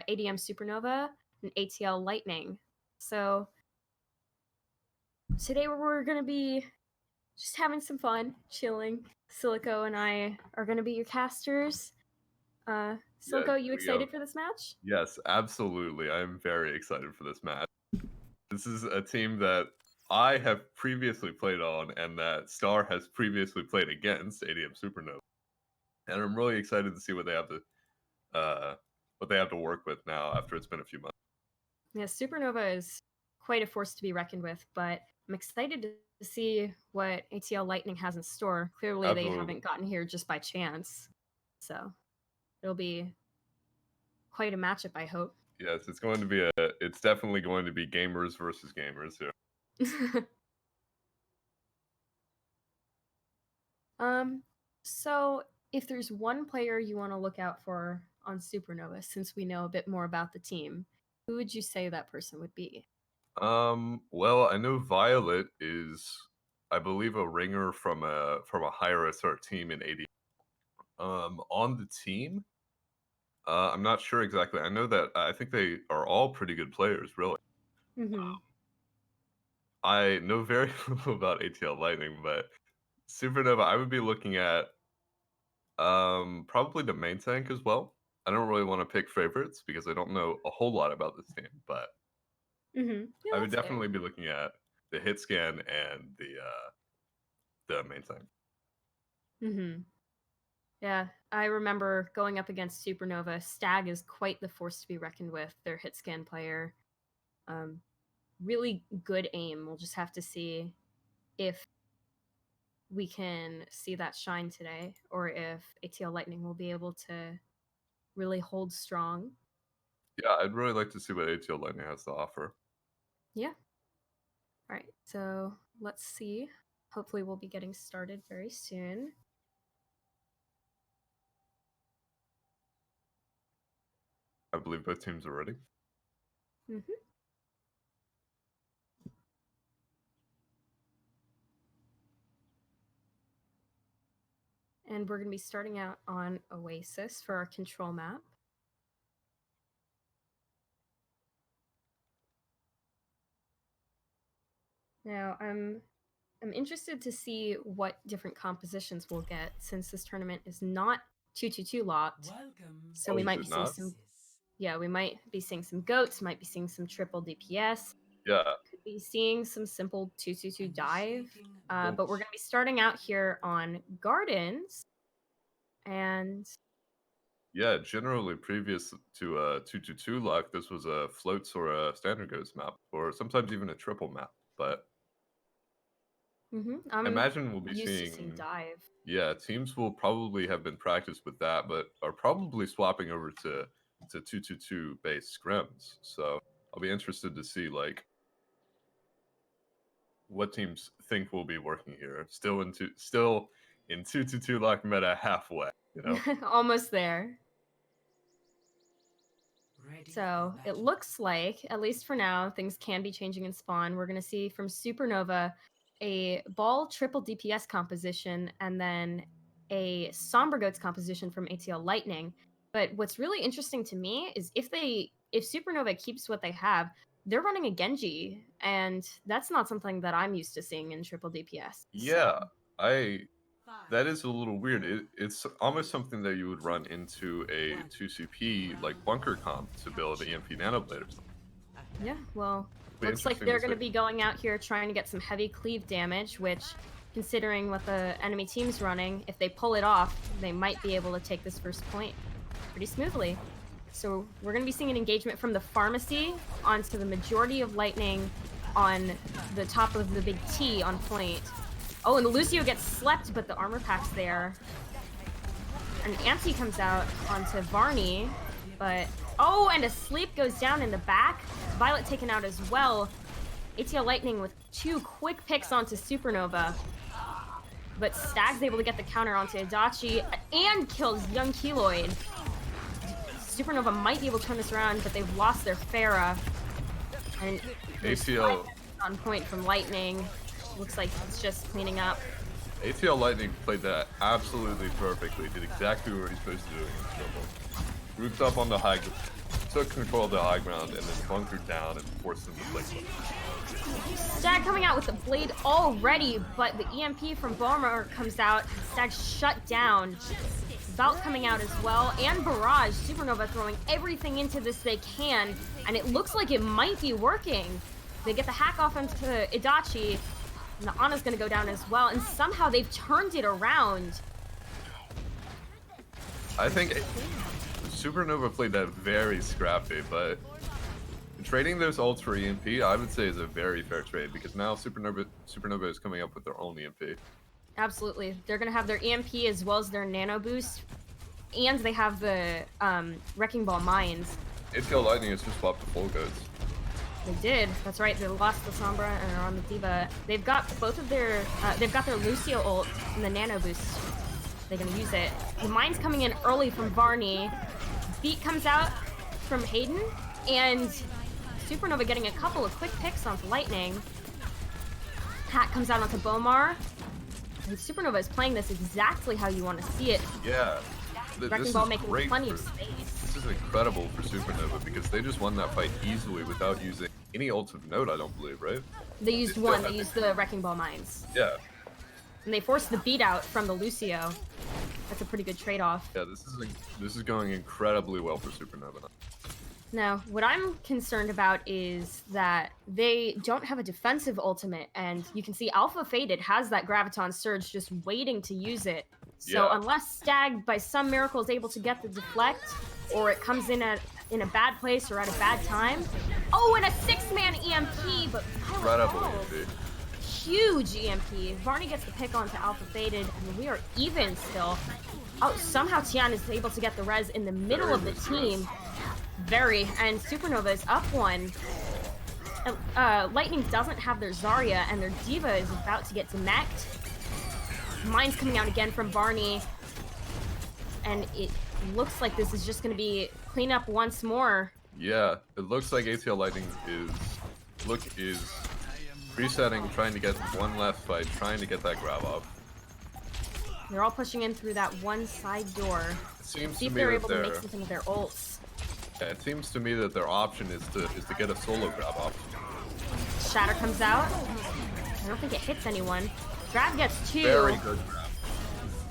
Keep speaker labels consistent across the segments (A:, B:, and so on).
A: ADM Supernova and ATL Lightning. So today we're going to be just having some fun, chilling. Silico and I are going to be your casters. Silico, you excited for this match?
B: Yes, absolutely. I'm very excited for this match. This is a team that I have previously played on and that Star has previously played against, ADM Supernova. And I'm really excited to see what they have to work with now after it's been a few months.
A: Yeah, Supernova is quite a force to be reckoned with, but I'm excited to see what ATL Lightning has in store. Clearly,
B: Absolutely.
A: they haven't gotten here just by chance. So it'll be quite a matchup, I hope.
B: Yes, it's definitely going to be gamers versus gamers here.
A: So if there's one player you want to look out for on Supernova, since we know a bit more about the team, who would you say that person would be?
B: Well, I know Violet is, I believe, a ringer from a higher SR team in AD. On the team, I'm not sure exactly. I know that I think they are all pretty good players, really.
A: Mm-hmm.
B: I know very little about ATL Lightning, but Supernova, I would be looking at probably the main tank as well. I don't really want to pick favorites because I don't know a whole lot about this team, but
A: Mm-hmm. Yeah,
B: I would
A: that's
B: definitely
A: fair.
B: be looking at the hit scan and the main tank.
A: Mm-hmm. Yeah, I remember going up against Supernova. Stag is quite the force to be reckoned with. Their hit scan player. Really good aim. We'll just have to see if we can see that shine today, or if ATL Lightning will be able to really hold strong.
B: Yeah, I'd really like to see what ATL Lightning has to offer.
A: Yeah. All right, so let's see. Hopefully we'll be getting started very soon.
B: I believe both teams are ready.
A: Mm-hmm. And we're going to be starting out on Oasis for our control map. Now, I'm interested to see what different compositions we'll get, since this tournament is not 2-2-2 locked. So we might be seeing some. Yeah, we might be seeing some goats. Might be seeing some triple DPS.
B: Yeah.
A: Could be seeing some simple 2-2-2 dive. But we're going to be starting out here on Gardens. And
B: yeah, generally previous to 2-2-2 lock, this was a floats or a standard ghost map, or sometimes even a triple map. But I imagine we'll be seeing
A: dive.
B: Yeah, teams will probably have been practiced with that, but are probably swapping over to 2-2-2 based scrims. So I'll be interested to see like what teams think will be working here. Still in 2-2-2 lock meta halfway, you know?
A: Almost there. So it looks like, at least for now, things can be changing in spawn. We're going to see from Supernova a ball triple DPS composition and then a Somber Goats composition from ATL Lightning. But what's really interesting to me is if Supernova keeps what they have, they're running a Genji, and that's not something that I'm used to seeing in triple DPS.
B: Yeah, that is a little weird. It's almost something that you would run into a 2CP like bunker comp to build EMP Nanoblade or something.
A: Yeah, well, looks like they're going to be going out here trying to get some heavy cleave damage, which, considering what the enemy team's running, if they pull it off, they might be able to take this first point pretty smoothly. So we're going to be seeing an engagement from the pharmacy onto the majority of Lightning on the top of the big T on point. Oh, and Lucio gets slept, but the armor pack's there. An anti comes out onto Varney, but... Oh, and a sleep goes down in the back. Violet taken out as well. ATL Lightning with 2 quick picks onto Supernova. But Stag's able to get the counter onto Adachi and kills young Keloid. Supernova might be able to turn this around, but they've lost their Pharah. And
B: ATL
A: on point from Lightning. Looks like it's just cleaning up.
B: ATL Lightning played that absolutely perfectly. Did exactly what he's supposed to do against Trouble. Grouped up on the high, took control of the high ground and then bunkered down and forced them to play close.
A: Stag coming out with the blade already, but the EMP from Bomber comes out. Stag shut down. Vault coming out as well, and Barrage. Supernova throwing everything into this they can, and it looks like it might be working. They get the hack off into Itachi, and the Ana's gonna go down as well, and somehow they've turned it around.
B: I think Supernova played that very scrappy, but trading those ults for EMP, I would say, is a very fair trade, because now Supernova is coming up with their own EMP.
A: Absolutely. They're going to have their EMP as well as their Nano Boost, and they have the Wrecking Ball Mines.
B: ATL Lightning has just swapped the full goods.
A: They did. That's right. They lost the Sombra and are on the Diva. They've got both of their... they've got their Lucio ult and the Nano Boost. They're going to use it. The Mine's coming in early from Varney. Beat comes out from Hayden, and Supernova getting a couple of quick picks onto Lightning. Hat comes out onto Bomar. And Supernova is playing this exactly how you want to see it.
B: Yeah.
A: Wrecking Ball making plenty of space.
B: This is incredible for Supernova because they just won that fight easily without using any ults of note, I don't believe, right?
A: They used one. They used the Wrecking Ball Mines.
B: Yeah.
A: And they forced the beat out from the Lucio. That's a pretty good trade-off.
B: Yeah, this is going incredibly well for Supernova.
A: Now, what I'm concerned about is that they don't have a defensive ultimate, and you can see Alpha Faded has that Graviton Surge just waiting to use it. So unless Stag, by some miracle, is able to get the deflect, or it comes in a bad place or at a bad time. Oh, and a 6-man EMP, but
B: incredible EMP.
A: Huge EMP. Varney gets the pick onto Alpha Faded, and we are even still. Oh, somehow Tian is able to get the res in the middle of the team. Very, and Supernova is up one. Lightning doesn't have their Zarya, and their Diva is about to get demeched. Mine's coming out again from Varney, and it looks like this is just going to be cleanup once more.
B: Yeah, it looks like ATL Lightning is resetting, trying to get one last fight, trying to get that grab off.
A: They're all pushing in through that one side door.
B: See
A: if they're able to make something with their ults.
B: Yeah, it seems to me that their option is to get a solo grab off.
A: Shatter comes out. I don't think it hits anyone. Grab gets 2.
B: Very good grab.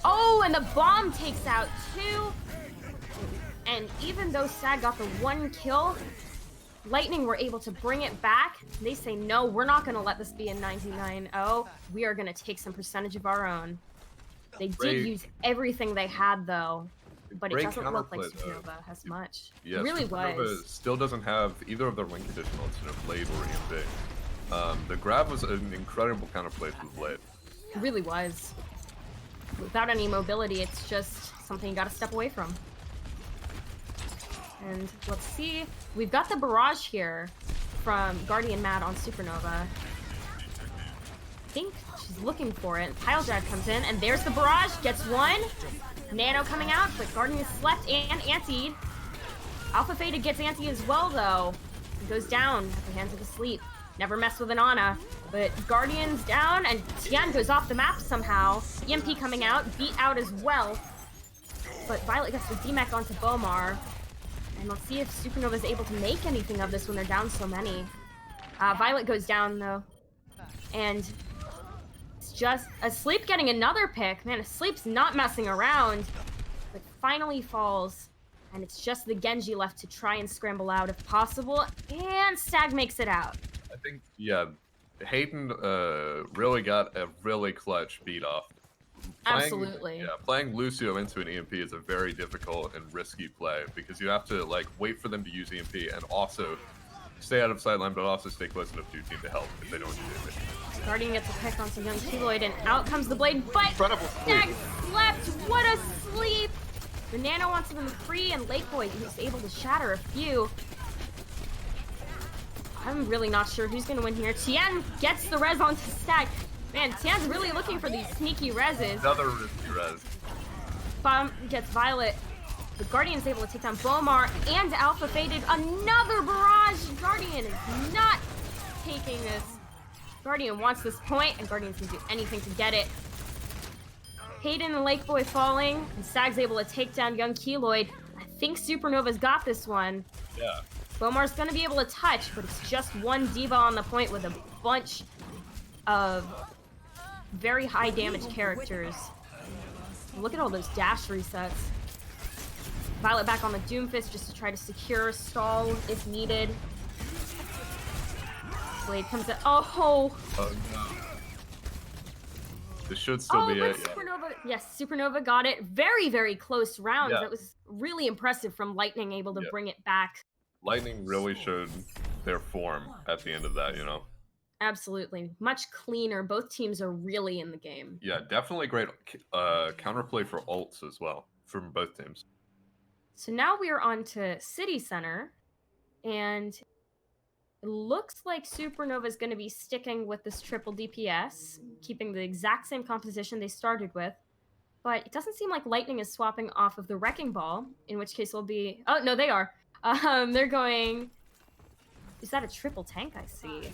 A: Oh, and the bomb takes out 2. And even though Stag got the 1 kill, Lightning were able to bring it back. They say, no, we're not going to let this be a 99-0. We are going to take some percentage of our own. They did use everything they had, though. But it doesn't look like Supernova has much.
B: Yes,
A: it really
B: Supernova
A: was.
B: Still doesn't have either of their link additionals in a Blade or EMP. The grab was an incredible counterplay for the Blade.
A: It really was. Without any mobility, it's just something you gotta step away from. And let's see. We've got the barrage here from Guardian Mad on Supernova. I think she's looking for it. Pile Drive comes in, and there's the barrage. Gets 1. Nano coming out, but Guardian is slept and antied. Alpha Faded gets anti as well, though. He goes down at the hands of the sleep. Never mess with an Ana. But Guardian's down, and Tian goes off the map somehow. EMP coming out, beat out as well. But Violet gets the DMAC onto Bomar. And let's see if Supernova is able to make anything of this when they're down so many. Violet goes down, though. And it's just Asleep getting another pick. Man, Asleep's not messing around. But finally falls. And it's just the Genji left to try and scramble out if possible. And Stag makes it out.
B: I think, yeah, Hayden really got a really clutch beat off.
A: Absolutely.
B: Yeah, playing Lucio into an EMP is a very difficult and risky play because you have to like wait for them to use EMP and also stay out of sideline, but also stay close enough to your team to help if they don't use EMP.
A: Guardian gets a pick on some young Keloid, and out comes the blade, but Stag slept. What a sleep! The Nano wants them free, and Lakeboy is able to shatter a few. I'm really not sure who's going to win here. Tian gets the res onto Stag. Man, Tian's really looking for these sneaky reses.
B: Another risky res.
A: Bomb gets Violet. The Guardian's able to take down Bomar and Alpha Faded. Another barrage! Guardian is not taking this. Guardian wants this point, and Guardian can do anything to get it. Hayden and Lakeboy falling, and Stag's able to take down young Keloid. I think Supernova's got this one.
B: Yeah.
A: Bomar's gonna be able to touch, but it's just one diva on the point with a bunch of very high damage characters. Look at all those dash resets. Violet back on the Doomfist just to try to secure stall if needed. Blade comes in. Oh!
B: Oh no. This should still be it.
A: Supernova. Yes, Supernova got it. Very, very close rounds.
B: Yeah.
A: That was really impressive from Lightning, able to bring it back.
B: Lightning really showed their form at the end of that, you know?
A: Absolutely. Much cleaner. Both teams are really in the game.
B: Yeah, definitely great counterplay for ults as well from both teams.
A: So now we are on to City Center, and it looks like Supernova is going to be sticking with this triple DPS, keeping the exact same composition they started with. But it doesn't seem like Lightning is swapping off of the Wrecking Ball, in which case will be... Oh, no, they are. They're going... Is that a triple tank I see?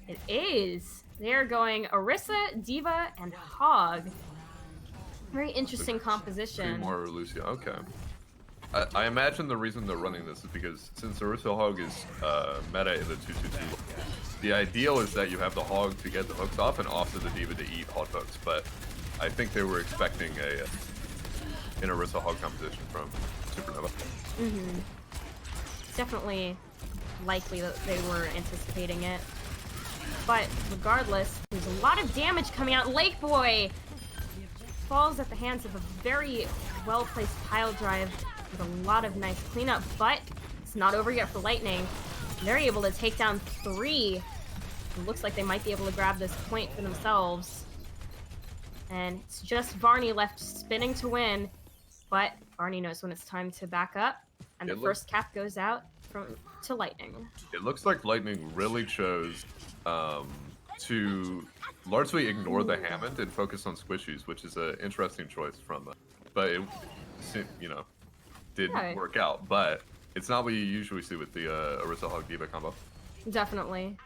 A: It is. They're going Orisa, Diva, and Hog. Very interesting composition.
B: 3 more Lucio. Okay. I imagine the reason they're running this is because since Orisa Hog is meta in the 2-2-2, the ideal is that you have the Hog to get the hooks off and also the Diva to eat hot hooks. But I think they were expecting an Orisa Hog composition from Supernova.
A: Mm-hmm. Definitely likely that they were anticipating it. But regardless, there's a lot of damage coming out. Lake Boy falls at the hands of a very well-placed pile drive with a lot of nice cleanup, but it's not over yet for Lightning. They're able to take down 3. It looks like they might be able to grab this point for themselves. And it's just Varney left spinning to win, but Varney knows when it's time to back up, and the first cap goes out to Lightning.
B: It looks like Lightning really chose to largely ignore the Hammond and focus on squishies, which is an interesting choice from them. But it, you know, didn't work out. But it's not what you usually see with the Orisa Hog Diva combo.
A: Definitely.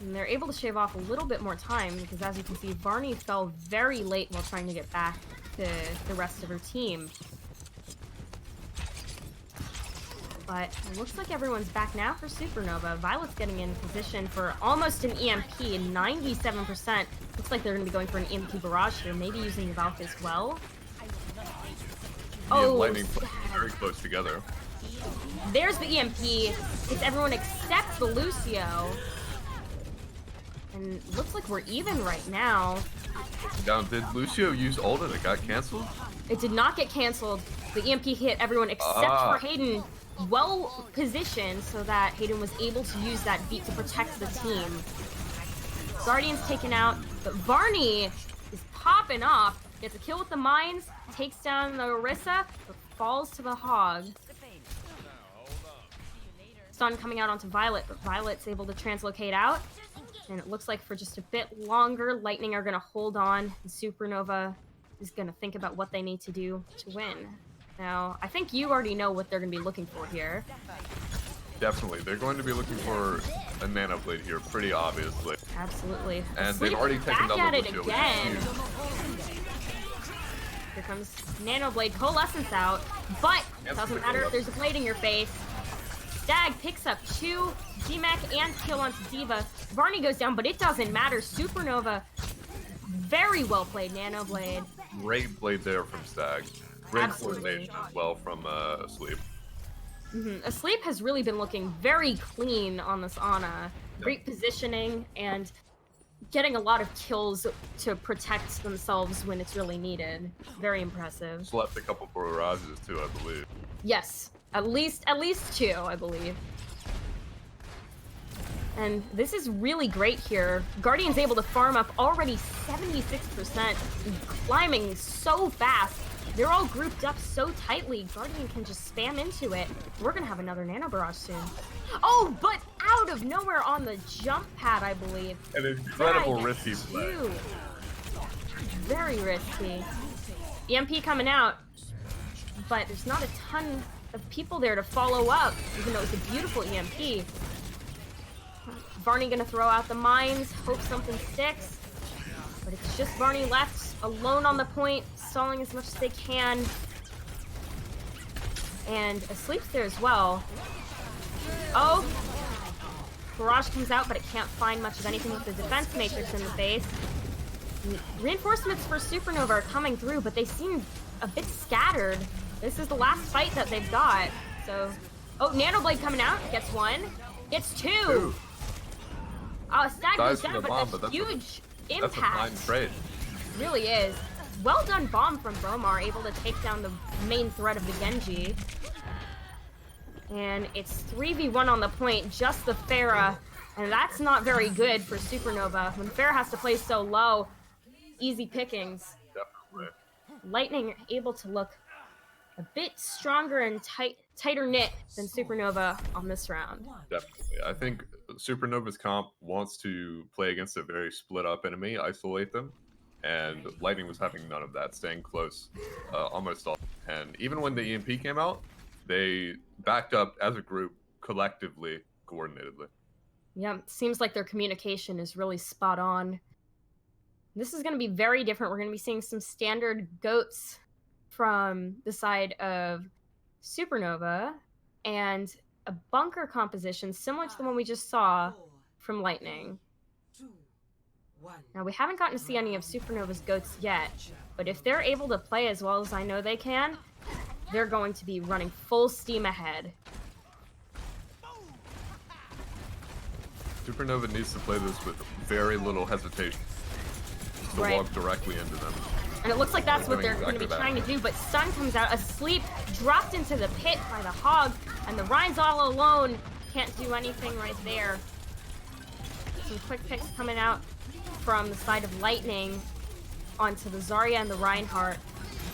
A: And they're able to shave off a little bit more time because, as you can see, Varney fell very late while trying to get back to the rest of her team. But it looks like everyone's back now for Supernova. Violet's getting in position for almost an EMP, 97%. Looks like they're going to be going for an EMP barrage here, maybe using the Valk as well.
B: Oh, Lightning very close together.
A: There's the EMP. It's everyone except the Lucio. And looks like we're even right now.
B: Now, did Lucio use ult and it got canceled?
A: It did not get canceled. The EMP hit everyone except for Hayden. Well positioned so that Hayden was able to use that beat to protect the team. Guardian's taken out, but Varney is popping off. Gets a kill with the mines, takes down the Orisa, but falls to the Hog. Stun coming out onto Violet, but Violet's able to translocate out. And it looks like for just a bit longer, Lightning are going to hold on. And Supernova is going to think about what they need to do to win. Now, I think you already know what they're going to be looking for here.
B: Definitely. They're going to be looking for a Nano Blade here, pretty obviously.
A: Absolutely.
B: And they've already taken down the Lucio,
A: again. Here comes Nano Blade Coalescence out, but it doesn't matter if there's a blade in your face. Stag picks up 2, G-Mech and kill onto Diva. Varney goes down, but it doesn't matter. Supernova, very well played Nano Blade.
B: Great blade there from Stag. Great coordination as well from Asleep.
A: Asleep has really been looking very clean on this Ana. Great positioning and getting a lot of kills to protect themselves when it's really needed. Very impressive.
B: Slept a couple barrages too, I believe.
A: Yes, at least 2, I believe. And this is really great here. Guardian's able to farm up already 76%, climbing so fast. They're all grouped up so tightly. Guardian can just spam into it. We're gonna have another Nano Barrage soon. Oh, but out of nowhere on the jump pad, I believe.
B: An incredible risky play.
A: Very risky. EMP coming out, but there's not a ton of people there to follow up, even though it's a beautiful EMP. Varney gonna throw out the mines, hope something sticks. But it's just Varney left, alone on the point, stalling as much as they can. And Asleep's there as well. Oh! Barrage comes out, but it can't find much of anything with the defense matrix in the face. Reinforcements for Supernova are coming through, but they seem a bit scattered. This is the last fight that they've got, so... Oh, Nanoblade coming out, gets one, gets two! Oh, Stag goes down, but that's huge impact.
B: That's a fine trade.
A: Really is. Well done bomb from Bomar, able to take down the main threat of the Genji. And it's 3v1 on the point, just the Pharah. And that's not very good for Supernova. When Pharah has to play so low, easy pickings.
B: Definitely.
A: Lightning able to look a bit stronger and tighter knit than Supernova on this round.
B: Definitely. I think Supernova's comp wants to play against a very split up enemy, isolate them. And Lightning was having none of that, staying close almost all. And even when the EMP came out, they backed up as a group, collectively, coordinatedly.
A: Yeah, seems like their communication is really spot on. This is going to be very different. We're going to be seeing some standard goats from the side of Supernova and a bunker composition similar to the one we just saw from Lightning. Now, we haven't gotten to see any of Supernova's goats yet, but if they're able to play as well as I know they can, they're going to be running full steam ahead.
B: Supernova needs to play this with very little hesitation. To walk directly into them.
A: And it looks like that's what they're going to be trying to do, but Sun comes out asleep, dropped into the pit by the Hog, and the Rhine's all alone. Can't do anything right there. Some quick picks coming out from the side of Lightning onto the Zarya and the Reinhardt.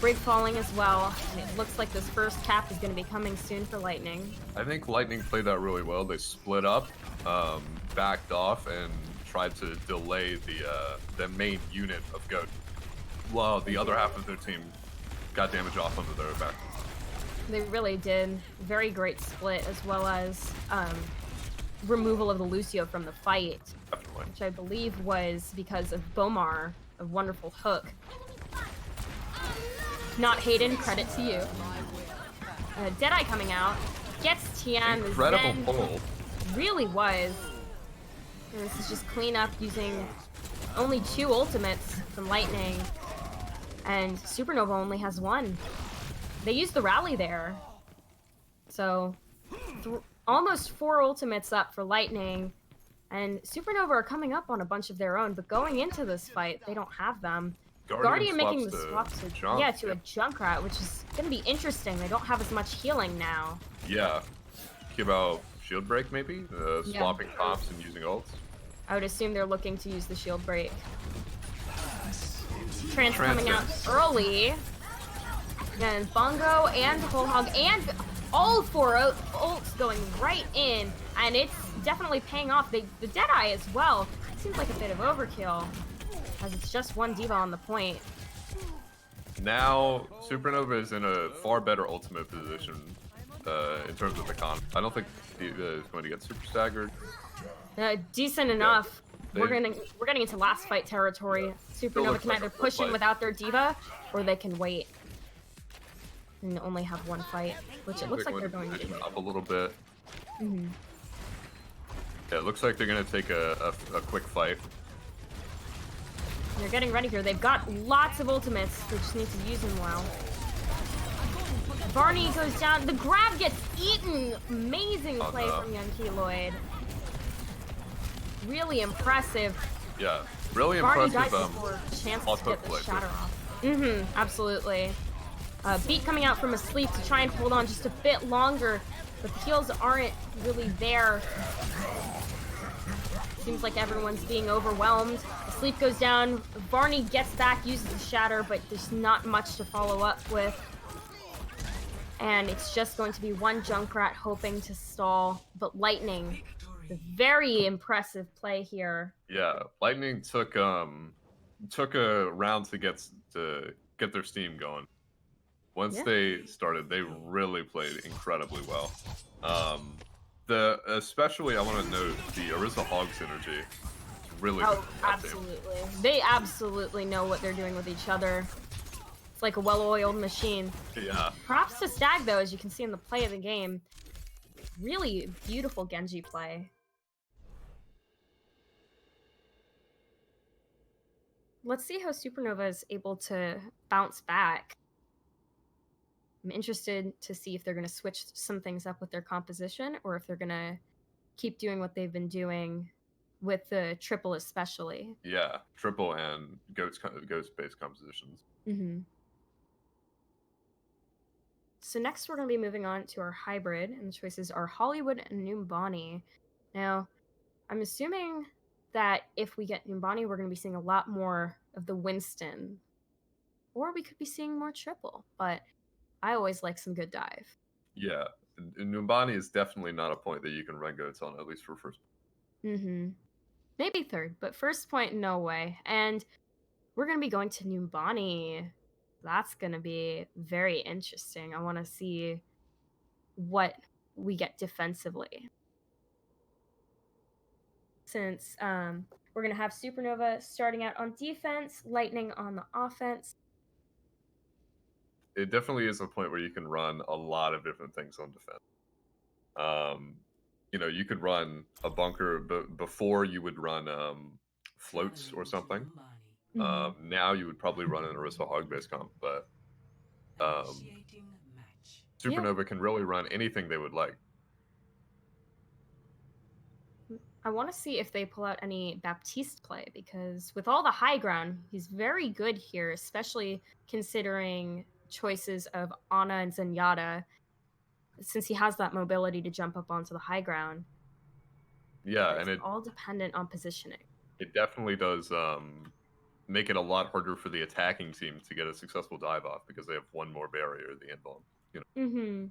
A: Brig falling as well, and it looks like this first cap is going to be coming soon for Lightning.
B: I think Lightning played that really well. They split up, backed off, and tried to delay the main unit of Goat, while the other half of their team got damage off onto their back.
A: They really did. Very great split, as well as removal of the Lucio from the fight,
B: Definitely.
A: which I believe was because of Bomar, a wonderful hook. Not Hayden, credit to you. Deadeye coming out, gets Tian.
B: Incredible pull.
A: Really was. And this is just clean up using only 2 ultimates from Lightning. And Supernova only has 1. They used the rally there. So, almost 4 ultimates up for Lightning. And Supernova are coming up on a bunch of their own, but going into this fight, they don't have them. Guardian making the swap to a Junkrat, which is going to be interesting. They don't have as much healing now.
B: Yeah. Keep out shield break, maybe? Swapping pops and using ults?
A: I would assume they're looking to use the shield break. Trance coming out early. And Bongo and Whole Hog and all 4 ults going right in. And it's definitely paying off. The Deadeye as well. Seems like a bit of overkill, as it's just 1 diva on the point.
B: Now, Supernova is in a far better ultimate position in terms of the con. I don't think he is going to get super staggered.
A: Decent enough. Yeah, we're getting into last fight territory. Supernova can either push in without their diva, or they can wait and only have 1 fight, which it looks like they're going to do.
B: Up a little bit.
A: Mm-hmm.
B: Yeah, it looks like they're going to take a quick fight.
A: They're getting ready here. They've got lots of ultimates. They just need to use them well. Barney goes down. The grab gets eaten. Amazing play from Young Keloid. Really impressive.
B: Yeah, really
A: Barney
B: impressive.
A: Barney died before chance to get the shatter off. Absolutely. Beat coming out from asleep to try and hold on just a bit longer, but the heals aren't really there. Seems like everyone's being overwhelmed. Sleep goes down. Barney gets back, uses the shatter, but there's not much to follow up with. And it's just going to be 1 Junkrat hoping to stall. But Lightning, a very impressive play here.
B: Yeah, Lightning took a round to get their steam going. Once they started, they really played incredibly well. Especially I want to note the Orisa Hog synergy. It's really good.
A: Absolutely. They absolutely know what they're doing with each other. It's like a well-oiled machine.
B: Yeah.
A: Props to Stag, though, as you can see in the play of the game. really beautiful Genji play. Let's see how Supernova is able to bounce back. I'm interested to see if they're going to switch some things up with their composition or if they're going to keep doing what they've been doing with the triple especially.
B: Yeah, triple and ghost-based compositions.
A: So next we're going to be moving on to our hybrid, and the choices are Hollywood and Numbani. Now, I'm assuming that if we get Numbani, we're going to be seeing a lot more of the Winston, or we could be seeing more triple, but I always like some good dive.
B: Yeah, Numbani is definitely not a point that you can run goats on, at least for first.
A: Maybe third, but first point, no way. And we're going to be going to Numbani. That's going to be very interesting. I want to see what we get defensively. Since we're going to have Supernova starting out on defense, Lightning on the offense.
B: It definitely is a point where you can run a lot of different things on defense. You know, you could run a bunker before you would run floats or something. Now you would probably run an Orisa Hog-based comp, but Supernova can really run anything they would like.
A: I want to see if they pull out any Baptiste play, because with all the high ground, he's very good here, especially considering choices of Ana and Zenyatta, since he has that mobility to jump up onto the high ground.
B: Yeah,
A: but
B: and
A: it's all dependent on positioning.
B: It definitely does make it a lot harder for the attacking team to get a successful dive off because they have one more barrier at the end bomb. You know?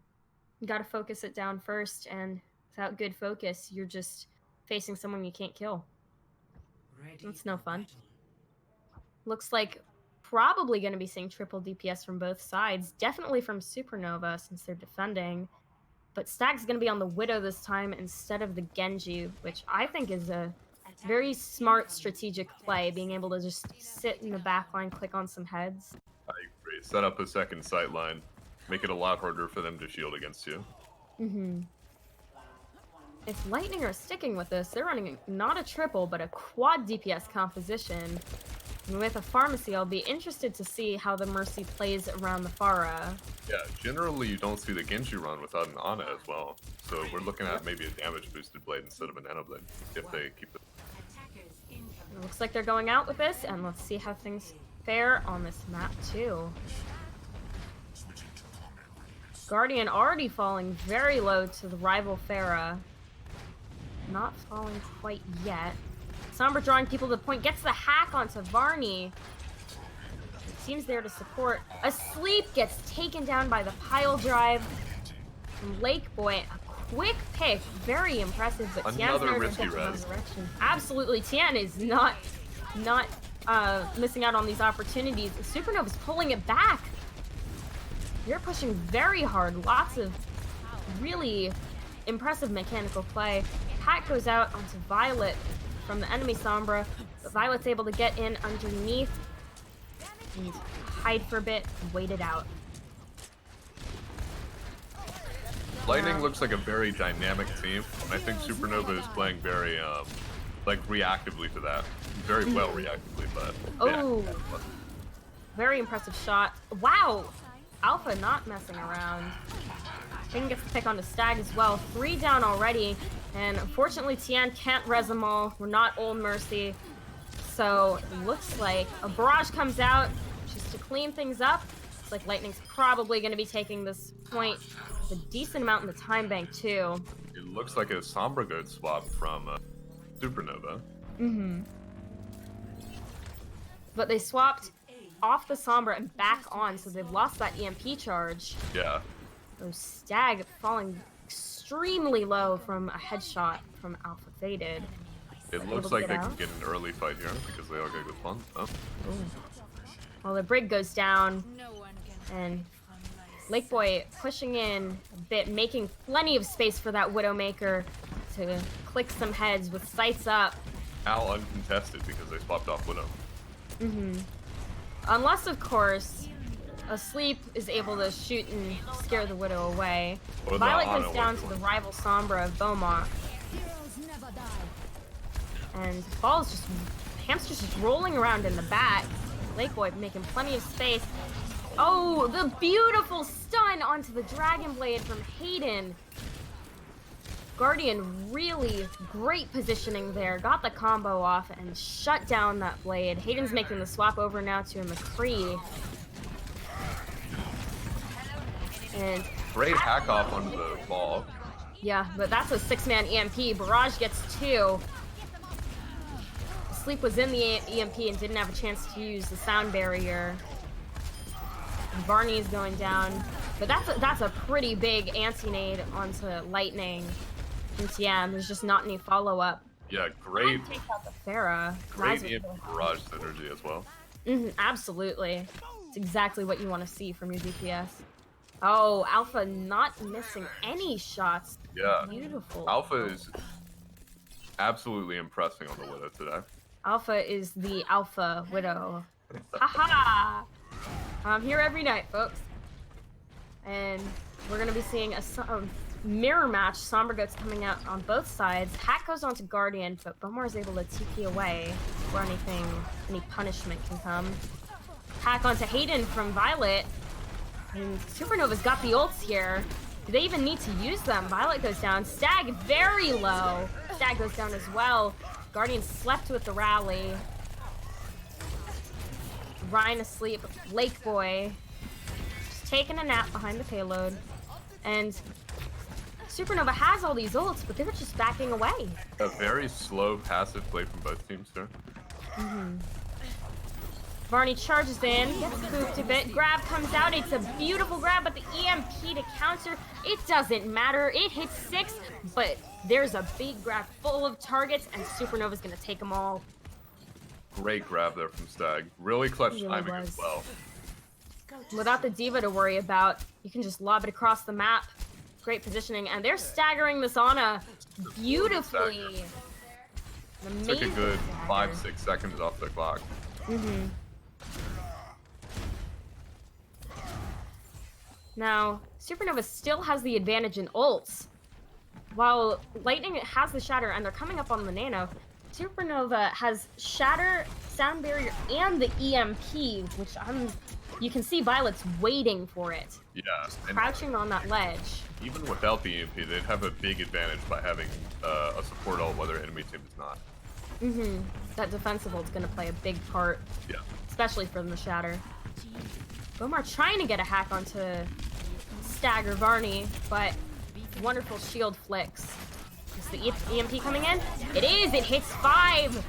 A: You got to focus it down first, and without good focus, you're just facing someone you can't kill. That's no fun. Looks like probably going to be seeing triple DPS from both sides. Definitely from Supernova, since they're defending. But Stag's going to be on the Widow this time instead of the Genji, which I think is a very smart strategic play, being able to just sit in the back line, click on some heads.
B: I agree. Set up a second sight line. Make it a lot harder for them to shield against you.
A: If Lightning are sticking with this, they're running not a triple, but a quad DPS composition. And with a pharmacy, I'll be interested to see how the Mercy plays around the Pharah.
B: Yeah, generally you don't see the Genji run without an Ana as well. So we're looking at maybe a damage boosted blade instead of a nano blade if they keep it.
A: It looks like they're going out with this, and let's see how things fare on this map too. Guardian already falling very low to the rival Pharah. Not falling quite yet. Sombra drawing people to the point, gets the hack onto Varney. Team's there to support. Asleep gets taken down by the pile drive from Lake Boy. A quick pick, very impressive, but Tian's
B: Another
A: there
B: risky
A: to get
B: res.
A: direction. Absolutely, Tian is not missing out on these opportunities. Supernova's pulling it back. They're pushing very hard. Lots of really impressive mechanical play. Pat goes out onto Violet from the enemy Sombra, but Violet's able to get in underneath and hide for a bit and wait it out.
B: Lightning looks like a very dynamic team, and I think Supernova is playing very, like, reactively to that. Very well reactively, but...
A: Oh! Yeah. Very impressive shot. Wow! Alpha not messing around. Finn gets the pick onto Stag as well. 3 down already, and unfortunately Tian can't res them all. We're not Old Mercy. So, it looks like a barrage comes out just to clean things up. Looks like Lightning's probably going to be taking this point with a decent amount in the time bank, too.
B: It looks like a Sombra Goat swap from Supernova.
A: But they swapped off the Sombra and back on, so they've lost that EMP charge.
B: Yeah.
A: So Stag falling extremely low from a headshot from Alpha Faded.
B: It looks like they can get an early fight here because they all get good fun. Oh.
A: Well, the brig goes down, and Lake Boy pushing in a bit, making plenty of space for that Widowmaker to click some heads with sights up.
B: Now uncontested because they swapped off Widow.
A: Unless, of course, Asleep is able to shoot and scare the Widow away.
B: Or the
A: Violet
B: Ana
A: goes down to
B: one.
A: the rival Sombra of Beaumont. And Ball's just... Hamster's just rolling around in the back. Lake Boy making plenty of space. Oh, the beautiful stun onto the Dragon Blade from Hayden. Guardian really great positioning there. Got the combo off and shut down that blade. Hayden's making the swap over now to a McCree. And
B: great hack off onto the ball.
A: Yeah, but that's a 6-man EMP. Barrage gets 2. Sleep was in the EMP and didn't have a chance to use the sound barrier. And Barney is going down. But that's a pretty big anti-nade onto Lightning. And yeah, there's just not any follow-up.
B: Yeah, great.
A: Take out the Pharah.
B: Great EMP barrage synergy as well.
A: Absolutely. It's exactly what you want to see from your DPS. Oh, Alpha not missing any shots.
B: Yeah.
A: Beautiful.
B: Alpha is absolutely impressing on the Widow today.
A: Alpha is the Alpha Widow. Haha! I'm here every night, folks. And we're going to be seeing a mirror match. Sombra Goat's coming out on both sides. Hack goes on to Guardian, but Bomar is able to TP away before any punishment can come. Hack onto Hayden from Violet. And Supernova's got the ults here. Do they even need to use them? Violet goes down. Stag very low. Stag goes down as well. Guardian slept with the rally. Ryan asleep. Lake Boy just taking a nap behind the payload. And Supernova has all these ults, but they were just backing away.
B: A very slow passive play from both teams there.
A: Varney charges in, gets spooked a bit. Grab comes out. It's a beautiful grab, but the EMP to counter, it doesn't matter. It hits 6, but there's a big grab full of targets, and Supernova's going to take them all.
B: Great grab there from Stag. Really clutch timing as well.
A: Without the Diva to worry about, you can just lob it across the map. Great positioning, and they're staggering this Ana beautifully.
B: Took a good 5-6 seconds off the clock.
A: Now, Supernova still has the advantage in ults. While Lightning has the Shatter and they're coming up on the Nano, Supernova has Shatter, Sound Barrier, and the EMP, which you can see Violet's waiting for it.
B: Yeah.
A: Crouching on that ledge.
B: Even without the EMP, they'd have a big advantage by having a support ult whether enemy team is not.
A: That defensive ult's going to play a big part.
B: Yeah.
A: Especially from the Shatter. Bomar trying to get a hack onto Stag or Varney, but wonderful shield flicks. Is the EMP coming in? It is! It hits 5!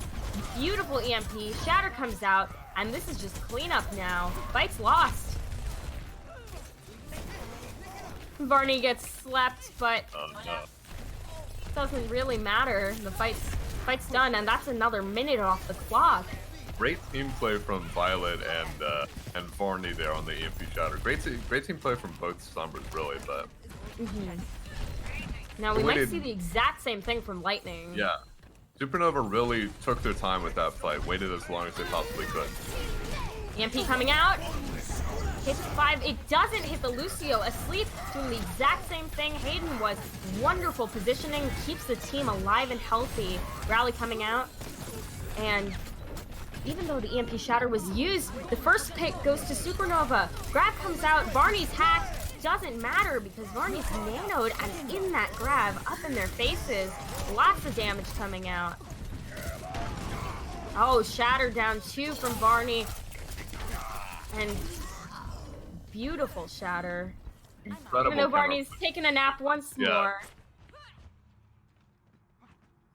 A: Beautiful EMP. Shatter comes out, and this is just cleanup now. Fight's lost. Varney gets slept, but it doesn't really matter. The fight's done, and that's another minute off the clock.
B: Great team play from Violet and Varney there on the EMP Shatter. Great team play from both Sombras, really, but...
A: Now, we might see the exact same thing from Lightning.
B: Yeah. Supernova really took their time with that fight, waited as long as they possibly could.
A: EMP coming out. Hits 5. It doesn't hit the Lucio. Asleep, doing the exact same thing Hayden was. Wonderful positioning, keeps the team alive and healthy. Rally coming out. And even though the EMP Shatter was used, the first pick goes to Supernova. Grab comes out. Varney's hacked. Doesn't matter because Varney's nanoed, and in that grab, up in their faces, lots of damage coming out. Oh, Shatter down 2 from Varney. And beautiful Shatter.
B: Incredible.
A: Even though Varney's taking a nap once more.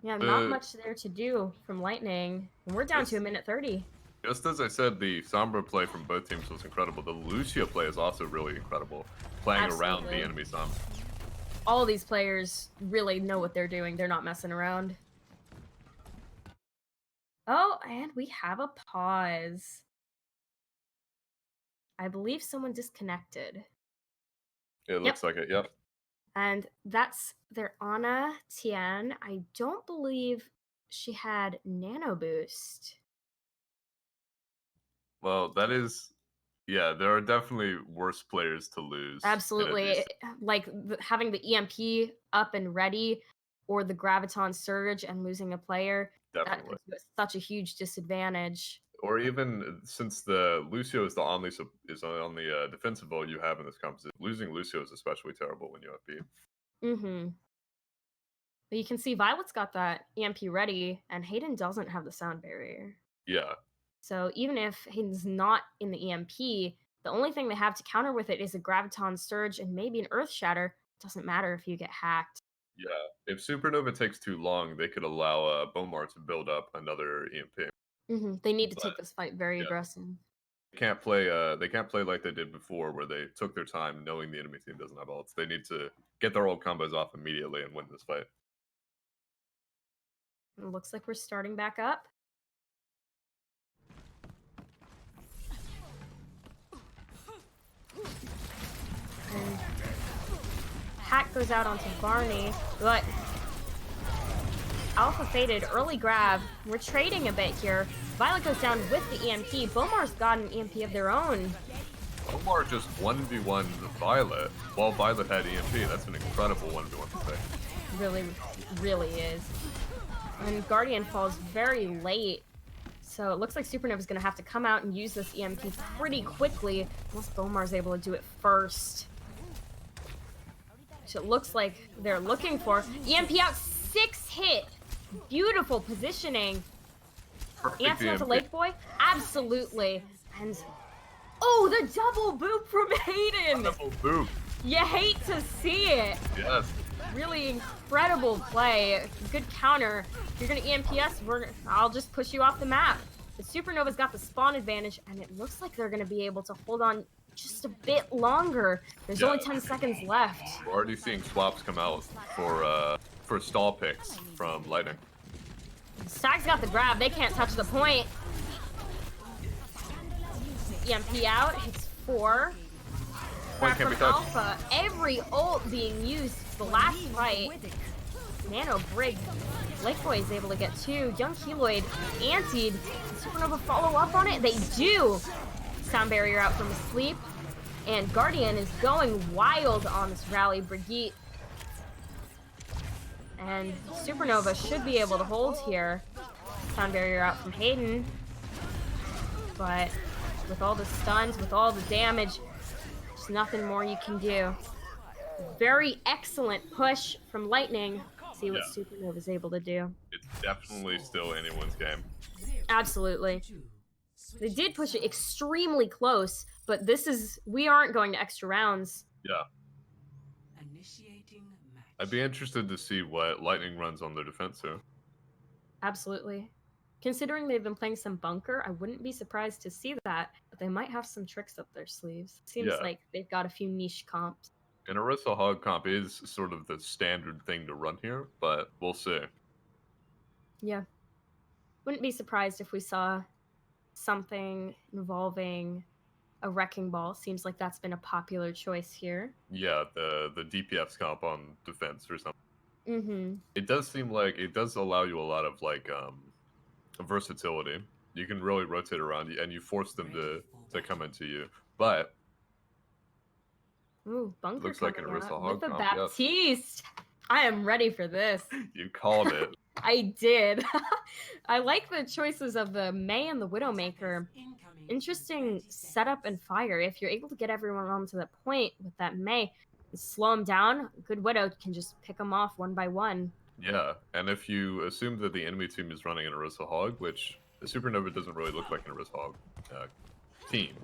A: Yeah, not much there to do from Lightning. And we're down to 1:30.
B: Just as I said, the Sombra play from both teams was incredible. The Lucio play is also really incredible, playing around the enemy Sombra.
A: All these players really know what they're doing. They're not messing around. Oh, and we have a pause. I believe someone disconnected.
B: It looks like it, yep.
A: And that's their Ana Tian. I don't believe she had Nano Boost.
B: Well, that is... Yeah, there are definitely worse players to lose.
A: Absolutely. Like having the EMP up and ready or the Graviton Surge and losing a player, that
B: Definitely.
A: puts you at such a huge disadvantage.
B: Or even since the Lucio is the only is on the defensive role you have in this composition, losing Lucio is especially terrible when you have B.
A: Mm-hmm. But you can see Violet's got that EMP ready, and Hayden doesn't have the sound barrier.
B: Yeah.
A: So even if Hayden's not in the EMP, the only thing they have to counter with it is a Graviton Surge and maybe an Earth Shatter. Doesn't matter if you get hacked.
B: Yeah. If Supernova takes too long, they could allow Bomar to build up another EMP.
A: Mm-hmm. They need to take this fight very aggressive.
B: They can't play like they did before, where they took their time knowing the enemy team doesn't have ults. They need to get their old combos off immediately and win this fight.
A: It looks like we're starting back up. And hack goes out onto Barney, but Alpha faded, early grab. We're trading a bit here. Violet goes down with the EMP. Bomar's got an EMP of their own.
B: Bomar just 1v1 Violet while Violet had EMP. That's an incredible 1v1 play.
A: Really, really is. And Guardian falls very late. So it looks like Supernova's going to have to come out and use this EMP pretty quickly, unless Bomar's able to do it first. Which it looks like they're looking for. EMP out, 6 hit. Beautiful positioning. Answer out to Lake Boy? Absolutely. And oh, the double boop from Hayden!
B: Double boop.
A: You hate to see it.
B: Yes.
A: Really incredible play. Good counter. If you're gonna EMP us, I'll just push you off the map. The Supernova's got the spawn advantage, and it looks like they're gonna be able to hold on just a bit longer. There's only 10 seconds left.
B: We're already seeing swaps come out for stall picks from Lightning.
A: Stag's got the grab. They can't touch the point. EMP out. Hits 4.
B: Point can't be touched.
A: Alpha. Every ult being used. The last fight. Nano Brig. Lake Boy is able to get 2. Young Keloid antied. Supernova follow up on it. They do. Sound barrier out from asleep. And Guardian is going wild on this rally. Brigitte. And Supernova should be able to hold here. Sound barrier out from Hayden. But with all the stuns, with all the damage, there's nothing more you can do. Very excellent push from Lightning. See what Supernova is able to do.
B: It's definitely still anyone's game.
A: Absolutely. They did push it extremely close, but we aren't going to extra rounds.
B: Yeah. I'd be interested to see what Lightning runs on their defense here.
A: Absolutely. Considering they've been playing some bunker, I wouldn't be surprised to see that, but they might have some tricks up their sleeves. Seems like they've got a few niche comps.
B: An Orisa Hog comp is sort of the standard thing to run here, but we'll see.
A: Yeah. Wouldn't be surprised if we saw something involving a Wrecking Ball. Seems like that's been a popular choice here.
B: Yeah, the DPS comp on defense or something.
A: Mm-hmm.
B: It does seem like it does allow you a lot of versatility. You can really rotate around and you force them to come into you. But
A: ooh, bunker
B: looks like an Orisa Hog
A: with the
B: comp.
A: Baptiste.
B: Yes.
A: I am ready for this.
B: You called it.
A: I did. I like the choices of the Mei and the Widowmaker. Interesting setup and fire. If you're able to get everyone onto the point with that Mei, slow them down, good Widow can just pick them off one by one.
B: Yeah, and if you assume that the enemy team is running an Orisa Hog, which the Supernova doesn't really look like an Orisa Hog team,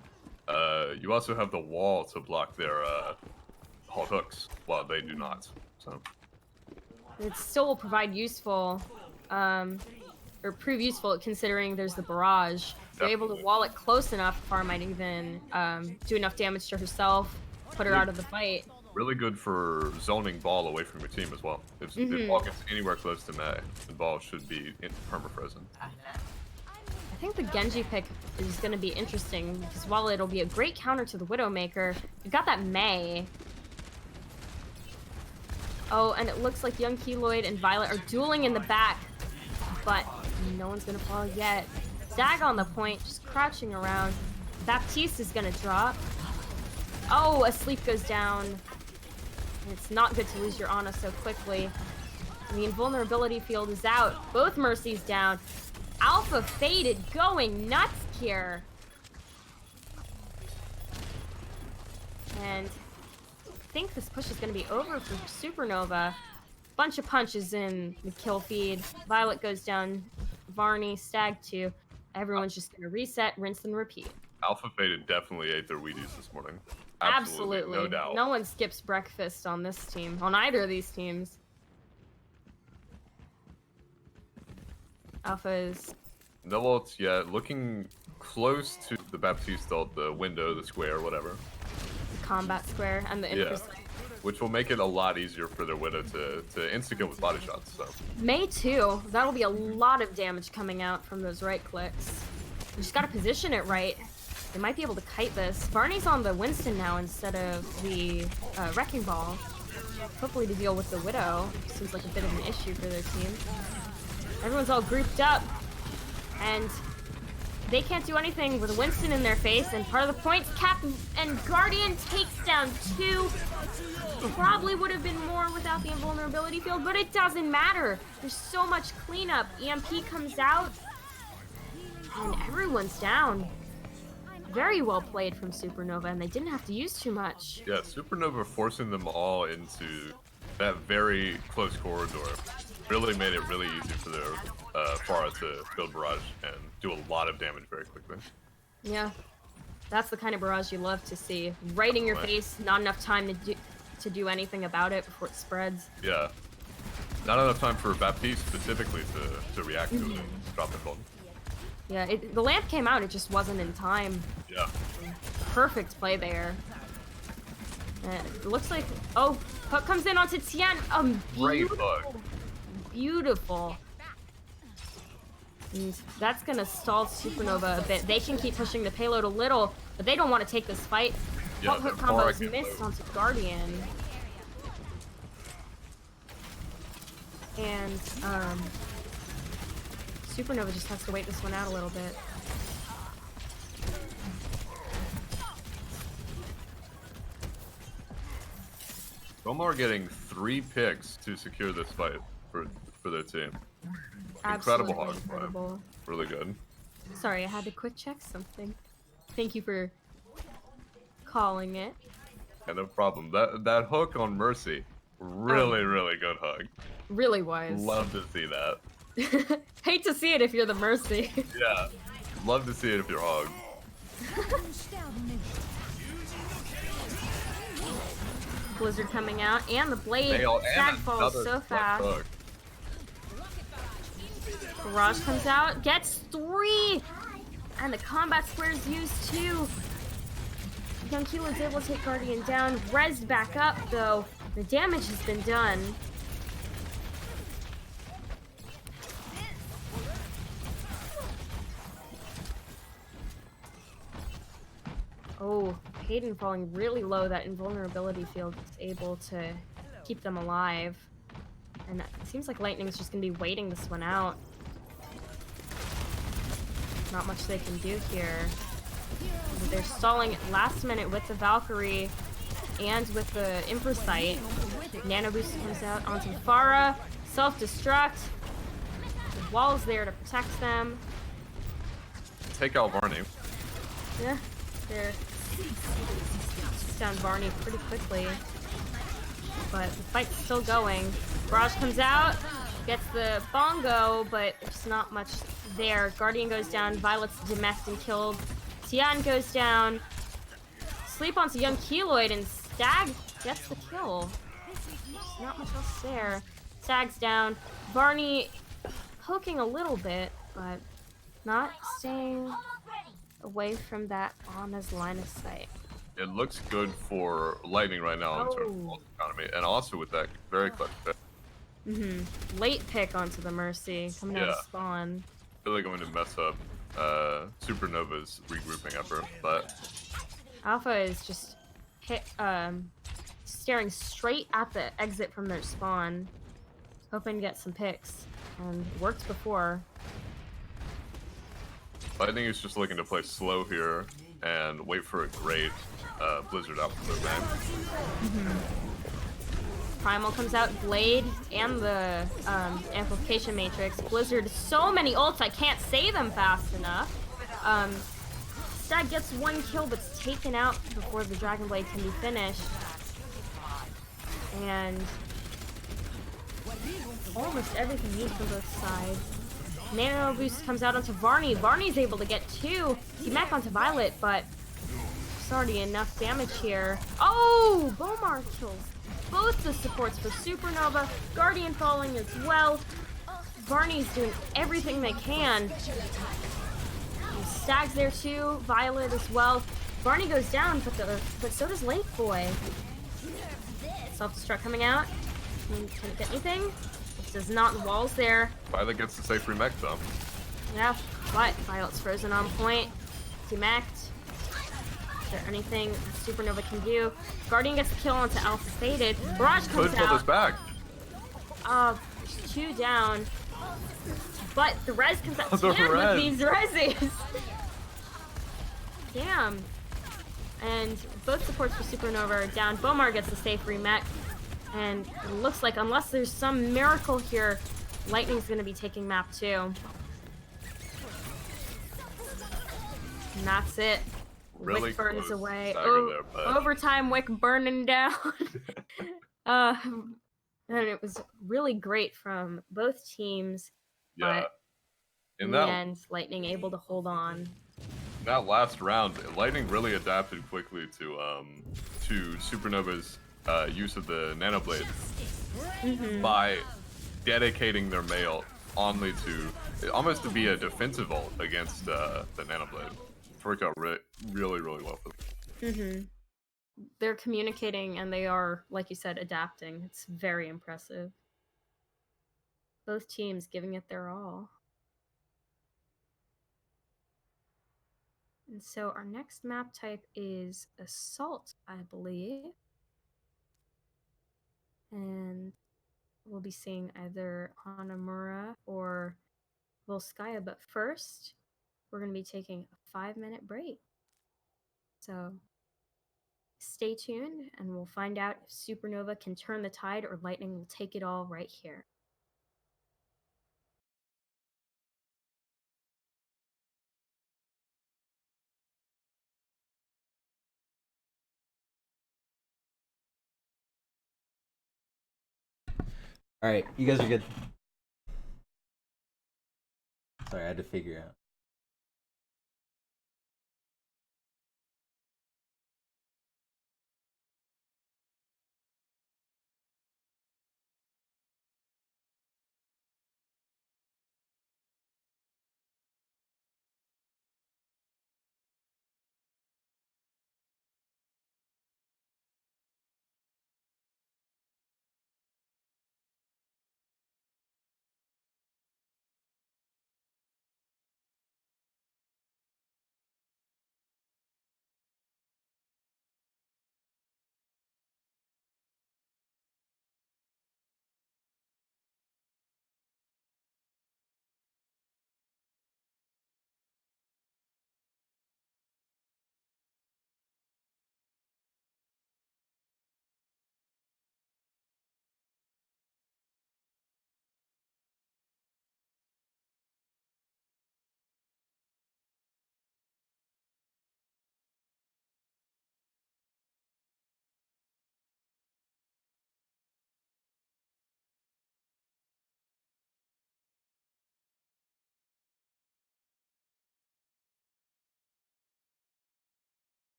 B: you also have the wall to block their Hog hooks, while they do not. So
A: it still will provide useful, or prove useful considering there's the barrage. They're able to wall it close enough, Far might even do enough damage to herself, put her out of the fight.
B: Really good for zoning Ball away from your team as well. If Ball gets anywhere close to Mei, the Ball should be perma-frozen.
A: I think the Genji pick is going to be interesting, because while it'll be a great counter to the Widowmaker, you've got that Mei. Oh, and it looks like young Keloid and Violet are dueling in the back, but no one's going to fall yet. Stag on the point, just crouching around. Baptiste is gonna drop. Oh, a sleep goes down. It's not good to lose your Ana so quickly. The invulnerability field is out. Both Mercies down. Alpha faded, going nuts here. And I think this push is going to be over for Supernova. Bunch of punches in the kill feed. Violet goes down. Varney, Stag 2. Everyone's just going to reset, rinse, and repeat.
B: Alpha Faded definitely ate their Wheaties this morning.
A: Absolutely.
B: No doubt.
A: No one skips breakfast on this team, on either of these teams. Alpha is...
B: No ults yet. Looking close to the Baptiste ult, the window, the square, whatever.
A: The combat square and the infra.
B: Which will make it a lot easier for their Widow to insta-kill with body shots, so.
A: May too. That'll be a lot of damage coming out from those right clicks. You just gotta position it right. They might be able to kite this. Varney's on the Winston now instead of the Wrecking Ball. Hopefully to deal with the Widow. Seems like a bit of an issue for their team. Everyone's all grouped up. And they can't do anything with Winston in their face. And part of the point, Captain and Guardian takes down 2. Probably would have been more without the invulnerability field, but it doesn't matter. There's so much cleanup. EMP comes out. And everyone's down. Very well played from Supernova, and they didn't have to use too much.
B: Yeah, Supernova forcing them all into that very close corridor really made it really easy for their Pharah to build barrage and do a lot of damage very quickly.
A: Yeah, that's the kind of barrage you love to see. Right in your face, not enough time to do anything about it before it spreads.
B: Yeah, not enough time for Baptiste specifically to react to it and drop the bomb.
A: Yeah, the lamp came out, it just wasn't in time.
B: Yeah.
A: Perfect play there. It looks like, oh, hook comes in onto Tian.
B: Great hook.
A: Beautiful. And that's gonna stall Supernova a bit. They can keep pushing the payload a little, but they don't want to take this fight.
B: Yeah,
A: Hook combo is missed onto Guardian. And, Supernova just has to wait this one out a little bit.
B: Bomar getting 3 picks to secure this fight for their team.
A: Absolutely
B: Incredible hog.
A: incredible.
B: Really good.
A: Sorry, I had to quick check something. Thank you for calling it.
B: Yeah, no problem. That hook on Mercy, really good hook.
A: Really was.
B: Love to see that.
A: Hate to see it if you're the Mercy.
B: Yeah, love to see it if you're Hog.
A: Blizzard coming out, and the blade.
B: Nail,
A: Stag
B: and
A: falls so fast.
B: Hook.
A: Barrage comes out, gets 3! And the combat square is used too. Young Kilo is able to take Guardian down. Rezzed back up though. The damage has been done. Oh, Hayden falling really low. That invulnerability field is able to keep them alive. And it seems like Lightning's just going to be waiting this one out. Not much they can do here. They're stalling last minute with the Valkyrie and with the Impresight. Nano Boost comes out onto Pharah. Self-destruct. The wall's there to protect them.
B: Take out Varney.
A: Yeah, they're down Varney pretty quickly. But the fight's still going. Barrage comes out, gets the bongo, but there's not much there. Guardian goes down, Violet's domestic and killed. Tian goes down. Sleep onto young Keloid, and Stag gets the kill. There's not much else there. Stag's down. Varney poking a little bit, but not staying away from that Ana's line of sight.
B: It looks good for Lightning right now in terms of ult economy, and also with that very clutch pick.
A: Late pick onto the Mercy, coming out of spawn.
B: Really going to mess up Supernova's regrouping effort, but
A: Alpha is just staring straight at the exit from their spawn, hoping to get some picks, and it worked before.
B: Lightning is just looking to play slow here, and wait for a great Blizzard output event.
A: Primal comes out, Blade, and the Amplification Matrix. Blizzard, so many ults, I can't say them fast enough. Stag gets 1 kill, but's taken out before the Dragon Blade can be finished. And almost everything used from both sides. Nano Boost comes out onto Varney. Varney's able to get 2. T-Mac onto Violet, but there's already enough damage here. Oh! Bomar kills both the supports for Supernova. Guardian falling as well. Varney's doing everything they can. Stag's there too. Violet as well. Varney goes down, but so does Lake Boy. Self-destruct coming out. Can it get anything? It does not. The wall's there.
B: Violet gets the safe remech though.
A: Yeah, but Violet's frozen on point. Demac'd. Is there anything Supernova can do? Guardian gets the kill onto Alpha Faded. Barrage comes
B: Could pull this back.
A: 2 down. But the res comes out
B: The
A: again
B: res.
A: with these reses. Damn. And both supports for Supernova are down. Bomar gets the safe remech. And it looks like, unless there's some miracle here, Lightning's going to be taking map 2. And that's it.
B: Really
A: Wick burns
B: close
A: away.
B: stagger there, but-
A: Overtime, Wick burning down. And it was really great from both teams.
B: Yeah.
A: But in
B: that
A: the end, Lightning able to hold on.
B: that last round, Lightning really adapted quickly to Supernova's use of the Nano Blade by dedicating their mail only to almost to be a defensive ult against the Nano Blade. It worked out really well for them.
A: They're communicating and they are, like you said, adapting. It's very impressive. Both teams giving it their all. And so our next map type is Assault, I believe. And we'll be seeing either Hanamura or Volskaya, but first, we're going to be taking a 5-minute break. So stay tuned and we'll find out if Supernova can turn the tide or Lightning will take it all right here.
C: All right, you guys are good. Sorry, I had to figure out.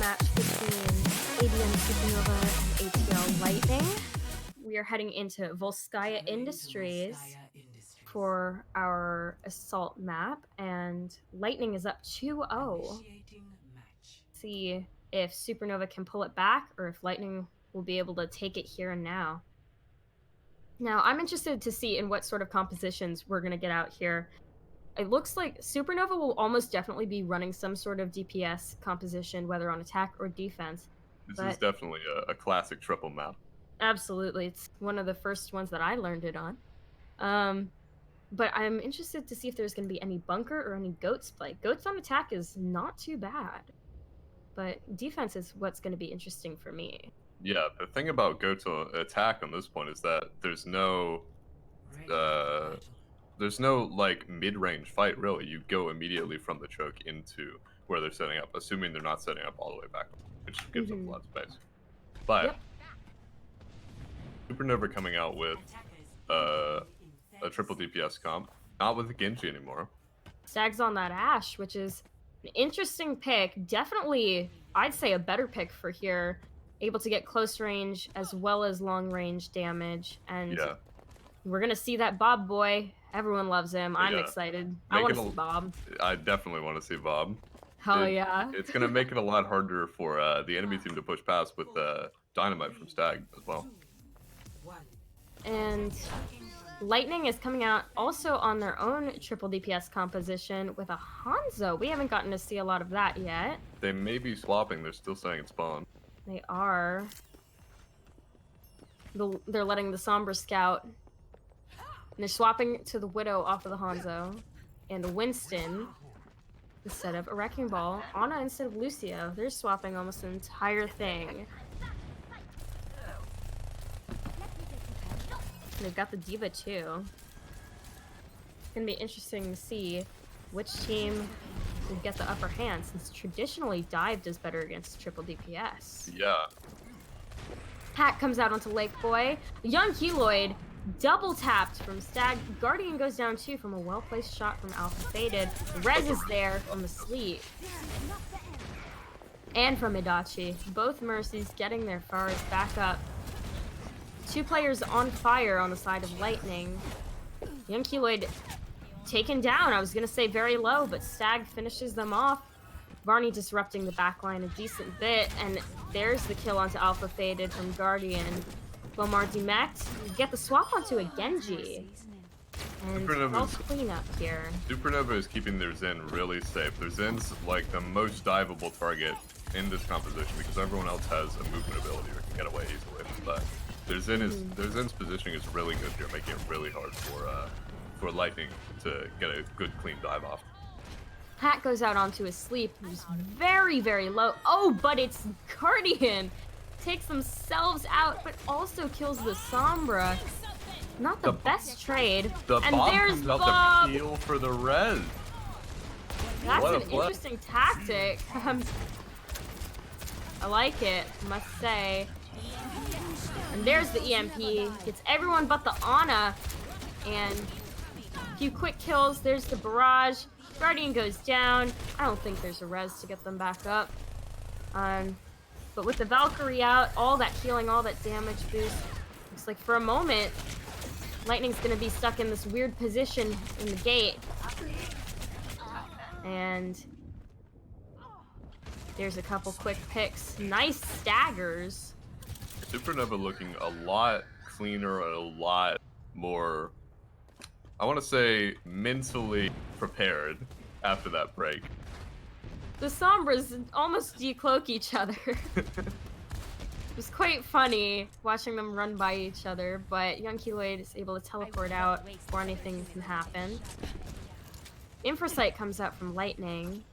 A: match between ADM Supernova and ATL Lightning. We are heading into Volskaya Industries for our assault map, and Lightning is up 2-0. See if Supernova can pull it back, or if Lightning will be able to take it here and now. Now, I'm interested to see in what sort of compositions we're going to get out here. It looks like Supernova will almost definitely be running some sort of DPS composition, whether on attack or defense.
B: This is definitely a classic triple map.
A: Absolutely. It's one of the first ones that I learned it on. But I'm interested to see if there's going to be any bunker or any goats play. Goats on attack is not too bad, but defense is what's going to be interesting for me.
B: Yeah, the thing about goats on attack on this point is that there's no like mid-range fight really. You go immediately from the choke into where they're setting up, assuming they're not setting up all the way back, which gives them a lot of space. But Supernova coming out with a triple DPS comp, not with Genji anymore.
A: Stag's on that Ashe, which is an interesting pick. Definitely, I'd say a better pick for here. Able to get close range as well as long range damage, and we're gonna see that Bob boy. Everyone loves him. I'm excited. I want to see Bob.
B: I definitely want to see Bob.
A: Hell yeah!
B: It's gonna make it a lot harder for the enemy team to push past with Dynamite from Stag as well.
A: And Lightning is coming out also on their own triple DPS composition with a Hanzo. We haven't gotten to see a lot of that yet.
B: They may be swapping. They're still saying it's spawn.
A: They are. They're letting the Sombra scout. And they're swapping to the Widow off of the Hanzo. And Winston instead of a Wrecking Ball. Ana instead of Lucio. They're swapping almost the entire thing. They've got the D.Va too. It's gonna be interesting to see which team will get the upper hand, since traditionally Dive does better against triple DPS.
B: Yeah.
A: Hack comes out onto Lake Boy. Young Keloid double tapped from Stag. Guardian goes down too from a well-placed shot from Alpha Faded. Rez is there from the sleep. And from Adachi. Both Mercies getting their Pharahs back up. Two players on fire on the side of Lightning. Young Keloid taken down. I was going to say very low, but Stag finishes them off. Varney disrupting the backline a decent bit, and there's the kill onto Alpha Faded from Guardian. Bomar demeched. Get the swap onto a Genji. And false cleanup here.
B: Supernova is keeping their Zen really safe. Their Zen's like the most diveable target in this composition because everyone else has a movement ability or can get away easily. But their Zen's positioning is really good here, making it really hard for Lightning to get a good clean dive off.
A: Hat goes out onto his sleep, who's very, very low. Oh, but it's Guardian! Takes themselves out, but also kills the Sombra. Not the best trade.
B: And there's Bob! The peel for the res.
A: That's an interesting tactic. I like it, must say. And there's the EMP. Gets everyone but the Ana. And a few quick kills. There's the barrage. Guardian goes down. I don't think there's a res to get them back up. But with the Valkyrie out, all that healing, all that damage boost, looks like for a moment, Lightning's gonna be stuck in this weird position in the gate. And there's a couple quick picks. Nice staggers.
B: Supernova looking a lot cleaner, a lot more, I want to say, mentally prepared after that break.
A: The Sombras almost decloak each other. It was quite funny watching them run by each other, but Young Keloid is able to teleport out before anything can happen. Infrasight comes out from Lightning.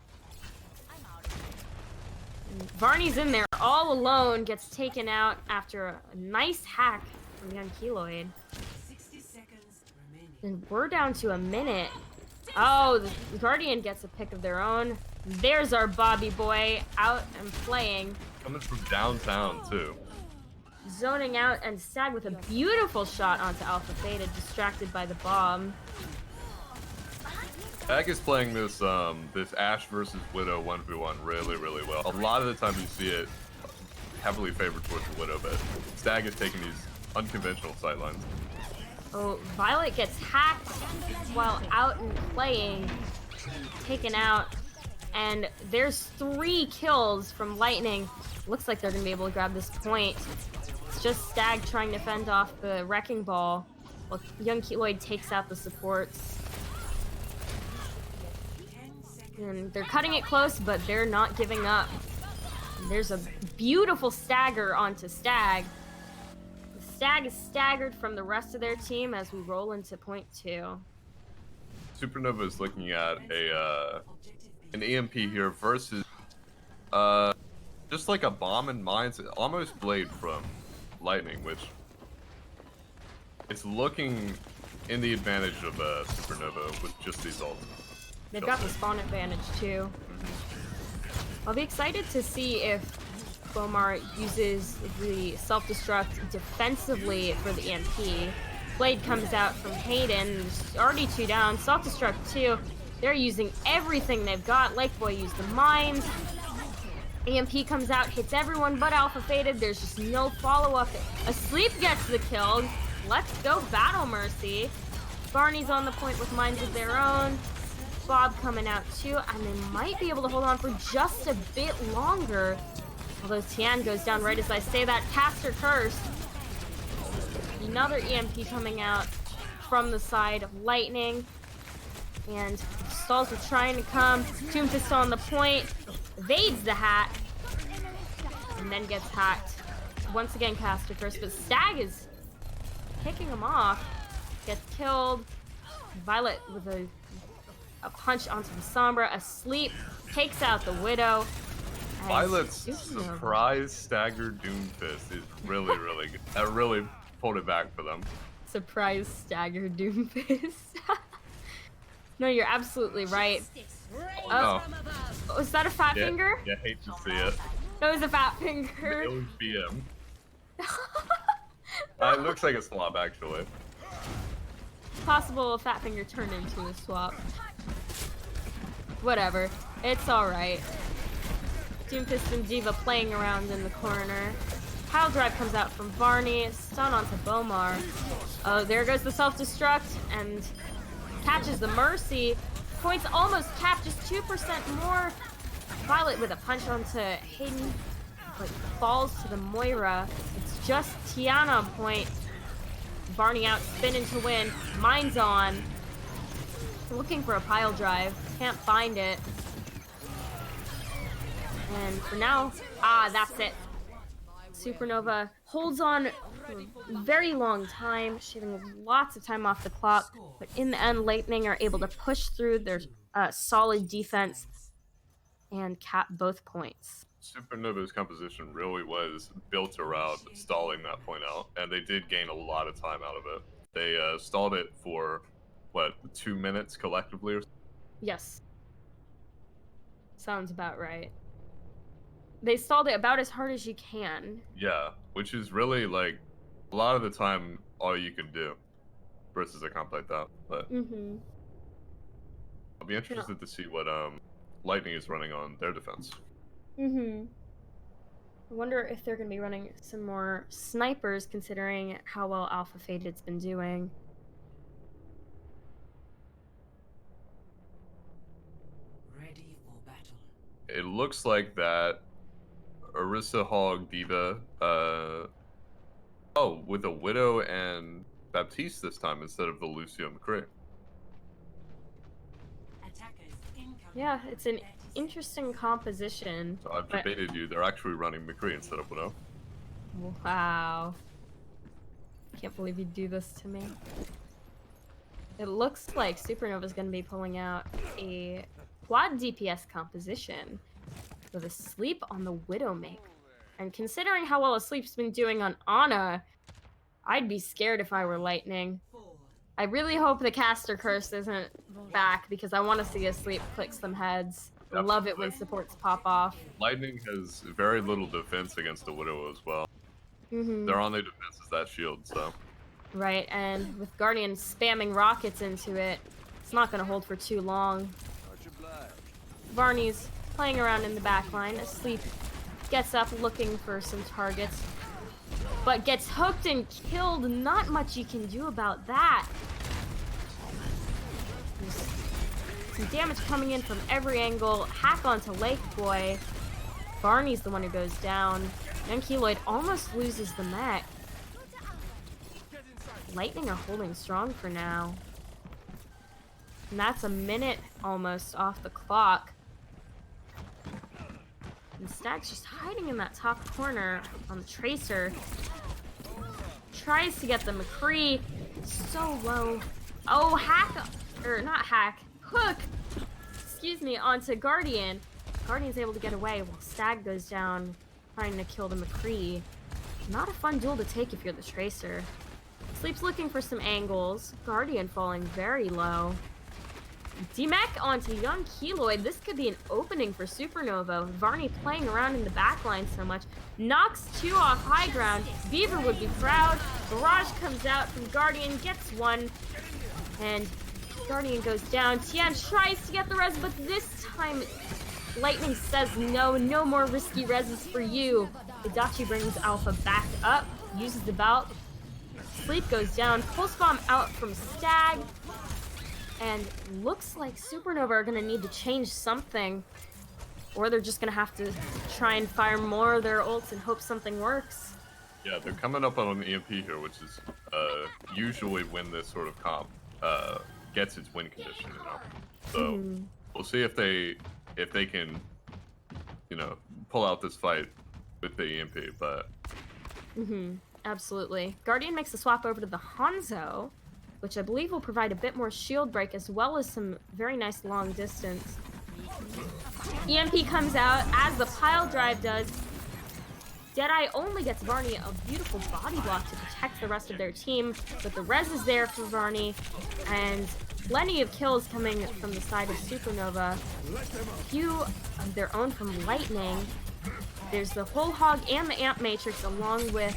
A: And Varney's in there all alone, gets taken out after a nice hack from Young Keloid. And we're down to a minute. Oh, the Guardian gets a pick of their own. There's our Bobby boy out and playing.
B: Coming from downtown, too.
A: Zoning out, and Stag with a beautiful shot onto Alpha Faded, distracted by the bomb.
B: Ag is playing this this Ashe versus Widow 1v1 really, really well. A lot of the time you see it heavily favored towards the Widow, but Stag is taking these unconventional sightlines.
A: Oh, Violet gets hacked while out and playing, taken out, and there's 3 kills from Lightning. Looks like they're gonna be able to grab this point. It's just Stag trying to fend off the Wrecking Ball, while young Keloid takes out the supports. And they're cutting it close, but they're not giving up. And there's a beautiful stagger onto Stag. The Stag is staggered from the rest of their team as we roll into point 2.
B: Supernova is looking at an EMP here versus just like a bomb and mines, almost blade from Lightning, which it's looking in the advantage of Supernova with just these ults.
A: They've got the spawn advantage too. I'll be excited to see if Bomar uses the self-destruct defensively for the EMP. Blade comes out from Hayden, there's already 2 down. Self-destruct 2, they're using everything they've got. Lakeboy used the mines. EMP comes out, hits everyone but Alpha Faded. There's just no follow-up. Asleep gets the kill. Let's go Battle Mercy. Barney's on the point with mines of their own. Bob coming out too, and they might be able to hold on for just a bit longer. Although Tian goes down right as I say that. Caster Curse. Another EMP coming out from the side of Lightning. And stalls are trying to come. Tombfist on the point. Evades the hack. And then gets hacked. Once again, Caster Curse. But Stag is picking him off. Gets killed. Violet with a punch onto the Sombra. Asleep. Takes out the Widow.
B: Violet's surprise stagger Doomfist is really, really good. That really pulled it back for them.
A: Surprise stagger Doomfist. No, you're absolutely right.
B: Oh,
A: no. Was that a fat finger?
B: Yeah, hate to see it.
A: That was a fat finger.
B: It was BM. It looks like a swap, actually.
A: Possible a fat finger turned into a swap. Whatever. It's alright. Doomfist and Diva playing around in the corner. Pile drive comes out from Varney. Stun onto Bomar. Oh, there goes the self-destruct and catches the Mercy. Points almost capped, just 2% more. Violet with a punch onto Hayden, but falls to the Moira. It's just Tiana on point. Varney out, spinning to win. Mine's on. Looking for a pile drive. Can't find it. And for now, that's it. Supernova holds on for a very long time, shaving lots of time off the clock. But in the end, Lightning are able to push through their solid defense and cap both points.
B: Supernova's composition really was built around stalling that point out, and they did gain a lot of time out of it. They stalled it for, what, 2 minutes collectively? Or
A: Yes. Sounds about right. They stalled it about as hard as you can.
B: Yeah, which is really, like, a lot of the time all you can do versus a comp like that. But I'll be interested to see what Lightning is running on their defense.
A: I wonder if they're going to be running some more snipers, considering how well Alpha Faded's been doing.
D: Ready for battle.
B: It looks like that Orisa, Hog, Diva, with a Widow and Baptiste this time instead of the Lucio McCree.
A: Yeah, it's an interesting composition.
B: So I've debated you. They're actually running McCree instead of Widow.
A: Wow. Can't believe you'd do this to me. It looks like Supernova's going to be pulling out a quad DPS composition with Asleep on the Widowmaker. And considering how well Asleep's been doing on Ana, I'd be scared if I were Lightning. I really hope the Caster Curse isn't back, because I want to see Asleep click some heads. I love it when supports pop off.
B: Lightning has very little defense against the Widow as well. They're on their defense as that shield, so.
A: Right, and with Guardian spamming rockets into it, It's not gonna hold for too long. Varney's playing around in the back line. Asleep gets up looking for some targets, but gets hooked and killed. Not much you can do about that. There's some damage coming in from every angle. Hack onto Lake Boy. Barney's the one who goes down. And Keloid almost loses the mech. Lightning are holding strong for now. And that's a minute almost off the clock. And Stag's just hiding in that top corner on the Tracer. Tries to get the McCree. So low. Oh, hack. Or not hack. Hook. Excuse me, onto Guardian. Guardian's able to get away while Stag goes down trying to kill the McCree. Not a fun duel to take if you're the Tracer. Sleep's looking for some angles. Guardian falling very low. D-Mech onto young Keloid. This could be an opening for Supernova. Varney playing around in the backline so much. Knocks 2 off high ground. Beaver would be proud. Barrage comes out from Guardian, gets 1. And Guardian goes down. Tian tries to get the res, but this time Lightning says no. No more risky reses for you. Itachi brings Alpha back up. Uses the belt. Sleep goes down. Pulse bomb out from Stag. And looks like Supernova are gonna need to change something. Or they're just gonna have to try and fire more of their ults and hope something works.
B: Yeah, they're coming up on an EMP here, which is usually when this sort of comp gets its win condition, you know. So we'll see if they can, you know, pull out this fight with the EMP, but
A: Absolutely. Guardian makes the swap over to the Hanzo, which I believe will provide a bit more shield break as well as some very nice long distance. EMP comes out as the pile drive does. Deadeye only gets Varney a beautiful body block to protect the rest of their team, but the res is there for Varney, and plenty of kills coming from the side of Supernova. A few of their own from Lightning. There's the Whole Hog and the Amp Matrix along with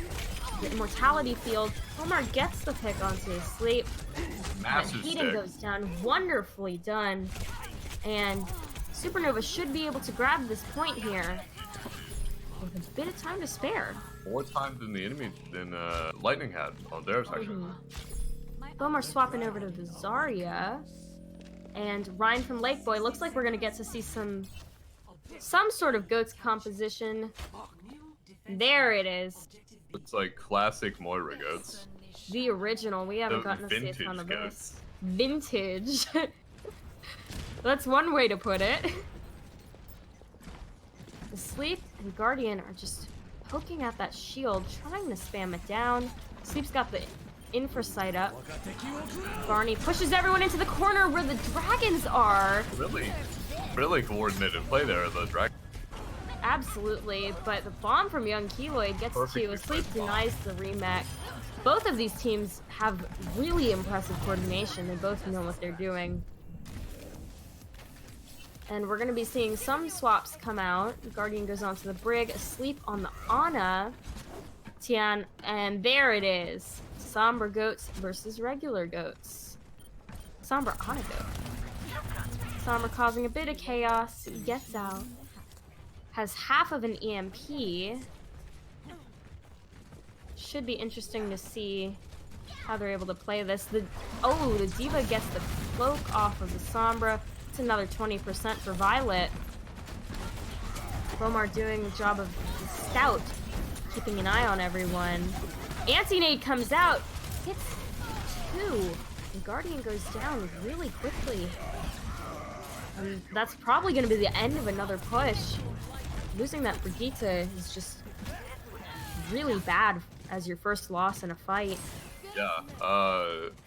A: the Immortality Field. Omar gets the pick onto his Sleep.
B: massive
A: Heating
B: stick.
A: goes down. Wonderfully done. And Supernova should be able to grab this point here with a bit of time to spare.
B: More time than the enemy than Lightning had on their section.
A: Bomar swapping over to the Zarya. And Ryan from Lake Boy. Looks like we're going to get to see some sort of goats composition. There it is.
B: It's like classic Moira goats.
A: The original. We haven't
B: The
A: gotten to see a ton
B: vintage
A: of
B: goats.
A: this. Vintage. That's one way to put it. The Sleep and Guardian are just poking at that shield, trying to spam it down. Sleep's got the infra sight up. Barney pushes everyone into the corner where the dragons are.
B: Really coordinated play there, the dragon.
A: Absolutely, but the bomb from young Keloid gets
B: Perfectly
A: to Sleep,
B: placed bomb.
A: denies the remake. Both of these teams have really impressive coordination. They both know what they're doing. And we're going to be seeing some swaps come out. Guardian goes onto the Brig, Asleep on the Ana. Tian, and there it is. Sombra goats versus regular goats. Sombra Ana goat. Sombra causing a bit of chaos. He gets out. Has half of an EMP. Should be interesting to see how they're able to play this. The Diva gets the cloak off of the Sombra. It's another 20% for Violet. Bomar doing the job of the scout, keeping an eye on everyone. Anti-nade comes out, hits 2, and Guardian goes down really quickly. And that's probably going to be the end of another push. Losing that Brigitte is just really bad as your first loss in a fight.
B: Yeah,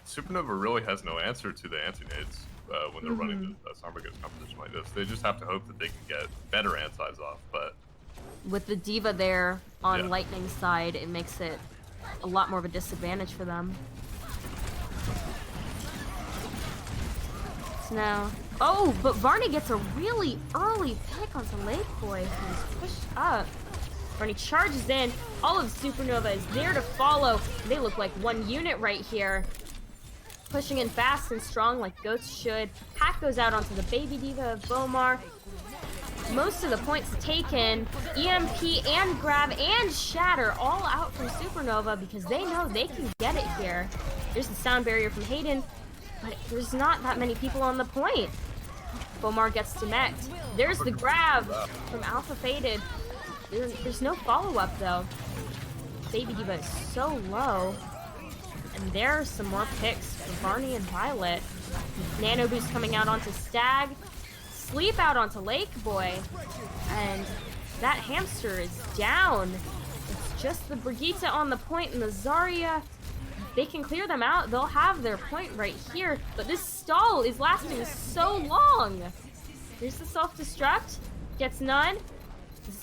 B: Supernova really has no answer to the anti-nades when they're running the Sombra Ghost competition like this. They just have to hope that they can get better antis off, but...
A: With the Diva there on
B: Yeah.
A: Lightning's side, it makes it a lot more of a disadvantage for them. So now... Oh, but Varney gets a really early pick onto Lake Boy, who's pushed up. Varney charges in. All of Supernova is there to follow. They look like one unit right here. pushing in fast and strong like goats should. Hack goes out onto the baby diva of Bomar. Most of the points taken. EMP and grab and shatter all out from Supernova because they know they can get it here. There's the sound barrier from Hayden, but there's not that many people on the point. Bomar gets demeched. There's the grab from Alpha Faded. There's no follow-up though. Baby Diva is so low. And there are some more picks for Barney and Violet. Nano Boost coming out onto Stag. Sleep out onto Lake Boy. And that hamster is down. It's just the Brigitte on the point and the Zarya. If they can clear them out, they'll have their point right here. But this stall is lasting so long. There's the self-destruct. Gets none.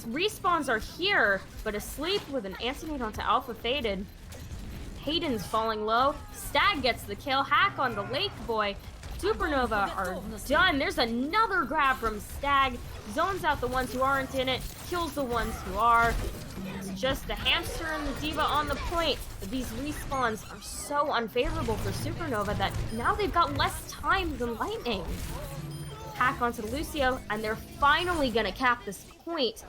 A: Respawns are here, but asleep with an antidote onto Alpha Faded. Hayden's falling low. Stag gets the kill. Hack on the Lake Boy. Supernova are done. There's another grab from Stag. Zones out the ones who aren't in it. Kills the ones who are. It's just the hamster and the diva on the point. But these respawns are so unfavorable for Supernova that now they've got less time than Lightning. Hack onto Lucio, and they're finally gonna cap this point,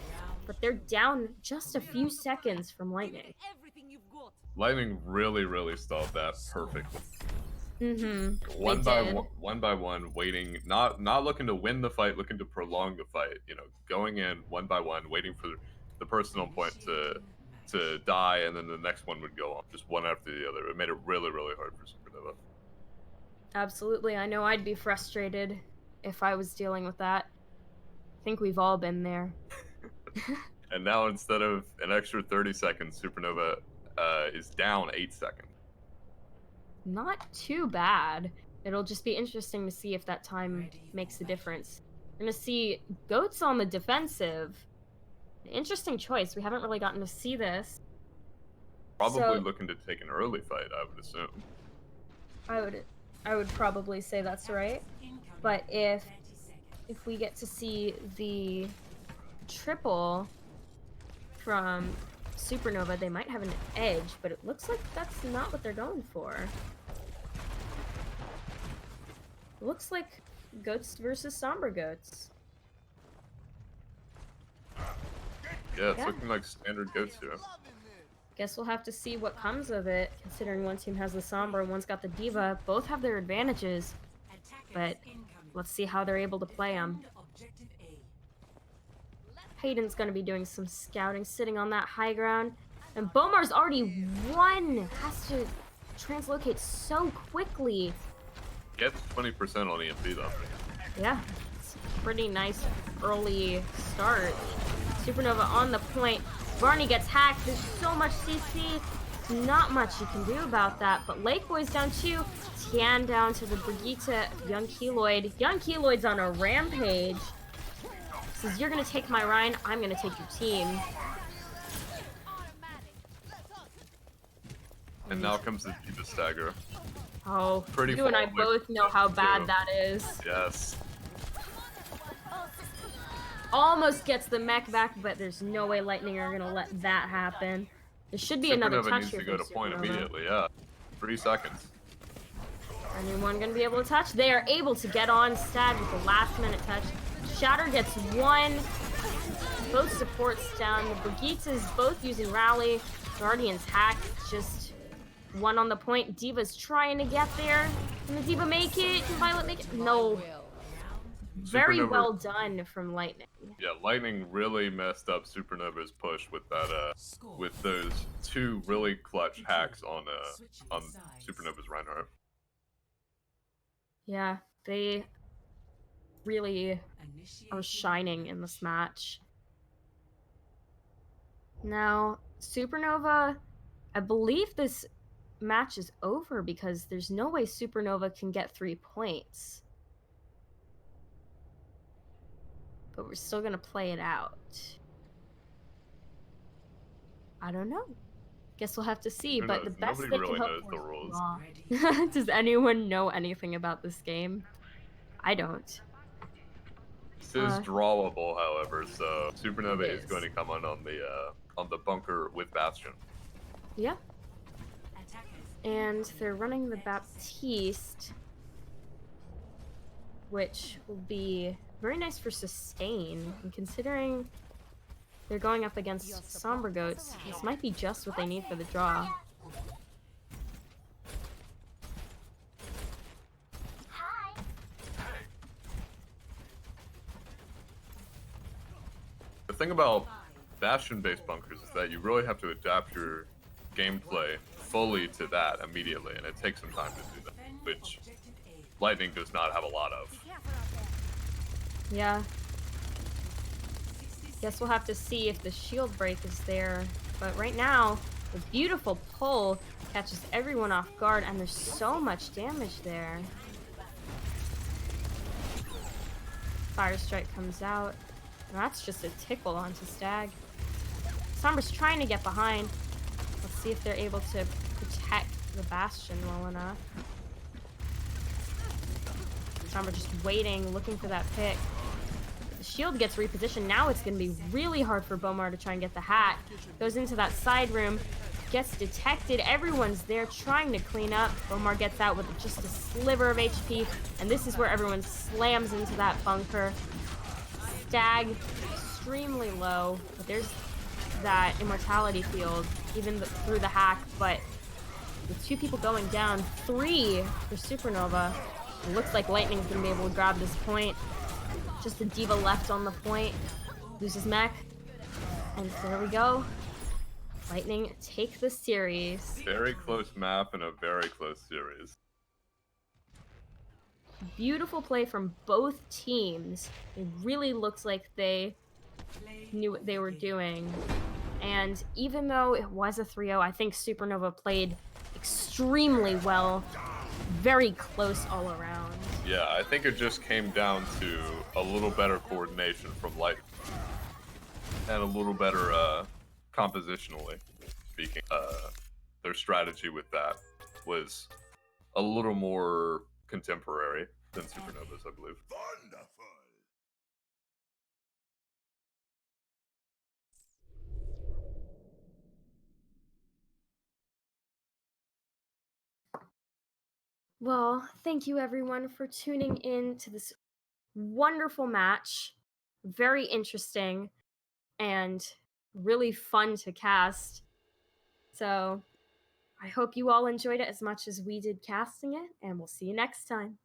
A: but they're down just a few seconds from Lightning.
B: Lightning really stalled that perfectly.
A: One
B: by one, waiting, not looking to win the fight, looking to prolong the fight. You know, going in one by one, waiting for the personal point to die, and then the next one would go on, just one after the other. It made it really hard for Supernova.
A: Absolutely, I know I'd be frustrated if I was dealing with that. I think we've all been there.
B: And now instead of an extra 30 seconds, Supernova is down 8 seconds.
A: Not too bad. It'll just be interesting to see if that time makes a difference. We're gonna see Goats on the defensive. Interesting choice. We haven't really gotten to see this.
B: Probably looking to take an early fight, I would assume.
A: I would probably say that's right. But if we get to see the triple from Supernova, they might have an edge, but it looks like that's not what they're going for. It looks like Goats versus Sombra Goats.
B: Yeah, it's looking like standard Goats here.
A: Guess we'll have to see what comes of it, considering one team has the Sombra and one's got the Diva. Both have their advantages, but let's see how they're able to play them. Hayden's going to be doing some scouting, sitting on that high ground. And Bomar's already won! Has to translocate so quickly.
B: Gets 20% on EMP though.
A: Yeah, it's a pretty nice early start. Supernova on the point. Barney gets hacked. There's so much CC. Not much you can do about that. But Lake Boy's down 2. Tian down to the Brigitte of Young Keloid. Young Keloid's on a rampage. Says, you're gonna take my Rhine, I'm gonna take your team.
B: And now comes the Diva Stagger.
A: Oh,
B: Pretty
A: you and I
B: far away
A: both
B: from
A: know how
B: too.
A: bad that is.
B: Yes.
A: Almost gets the mech back, but there's no way Lightning are gonna let that happen. There should be another
B: Supernova
A: touch
B: needs
A: here
B: to go to
A: from
B: point
A: Supernova.
B: immediately, yeah. 3 seconds.
A: Anyone gonna be able to touch? They are able to get on Stag with the last minute touch. Shatter gets 1. Both supports down. The Brigittes both using Rally. Guardian's hack. Just 1 on the point. Diva's trying to get there. Can the Diva make it? Can Violet make it? No. Very
B: Supernova,
A: well done from Lightning.
B: Yeah, Lightning really messed up Supernova's push with that with those 2 really clutch hacks on Supernova's Reinhardt.
A: Yeah, they really are shining in this match. Now, Supernova, I believe this match is over because there's no way Supernova can get 3 points. But we're still gonna play it out. I don't know. Guess we'll have to see,
B: Who
A: but
B: knows?
A: the best
B: Nobody
A: they
B: really
A: can
B: knows
A: hope
B: the
A: for
B: rules.
A: is draw. Does anyone know anything about this game? I don't.
B: This is drawable, however, so Supernova
A: It
B: is
A: is.
B: going to come on the bunker with Bastion.
A: Yeah. And they're running the Baptiste, which will be very nice for sustain. And considering they're going up against Somber Goats, this might be just what they need for the draw.
B: The thing about Bastion-based bunkers is that you really have to adapt your gameplay fully to that immediately, and it takes some time to do that, which Lightning does not have a lot of.
A: Yeah. Guess we'll have to see if the shield break is there. But right now, the beautiful pull catches everyone off guard, and there's so much damage there. Fire Strike comes out. And that's just a tickle onto Stag. Somber's trying to get behind. Let's see if they're able to protect the Bastion well enough. Somber just waiting, looking for that pick. The shield gets repositioned. Now it's going to be really hard for Bomar to try and get the hat. Goes into that side room. Gets detected. Everyone's there trying to clean up. Bomar gets out with just a sliver of HP. And this is where everyone slams into that bunker. Stag extremely low, but there's that immortality field even through the hack. But with 2 people going down, 3 for Supernova, it looks like Lightning's gonna be able to grab this point. Just a diva left on the point, loses mech, and there we go. Lightning take the series.
B: Very close map and a very close series.
A: Beautiful play from both teams. It really looks like they knew what they were doing. And even though it was a 3-0, I think Supernova played extremely well. Very close all around.
B: Yeah, I think it just came down to a little better coordination from Light and a little better compositionally speaking. Their strategy with that was a little more contemporary than Supernova's, I believe.
A: Well, thank you everyone for tuning in to this wonderful match. Very interesting and really fun to cast. So I hope you all enjoyed it as much as we did casting it, and we'll see you next time.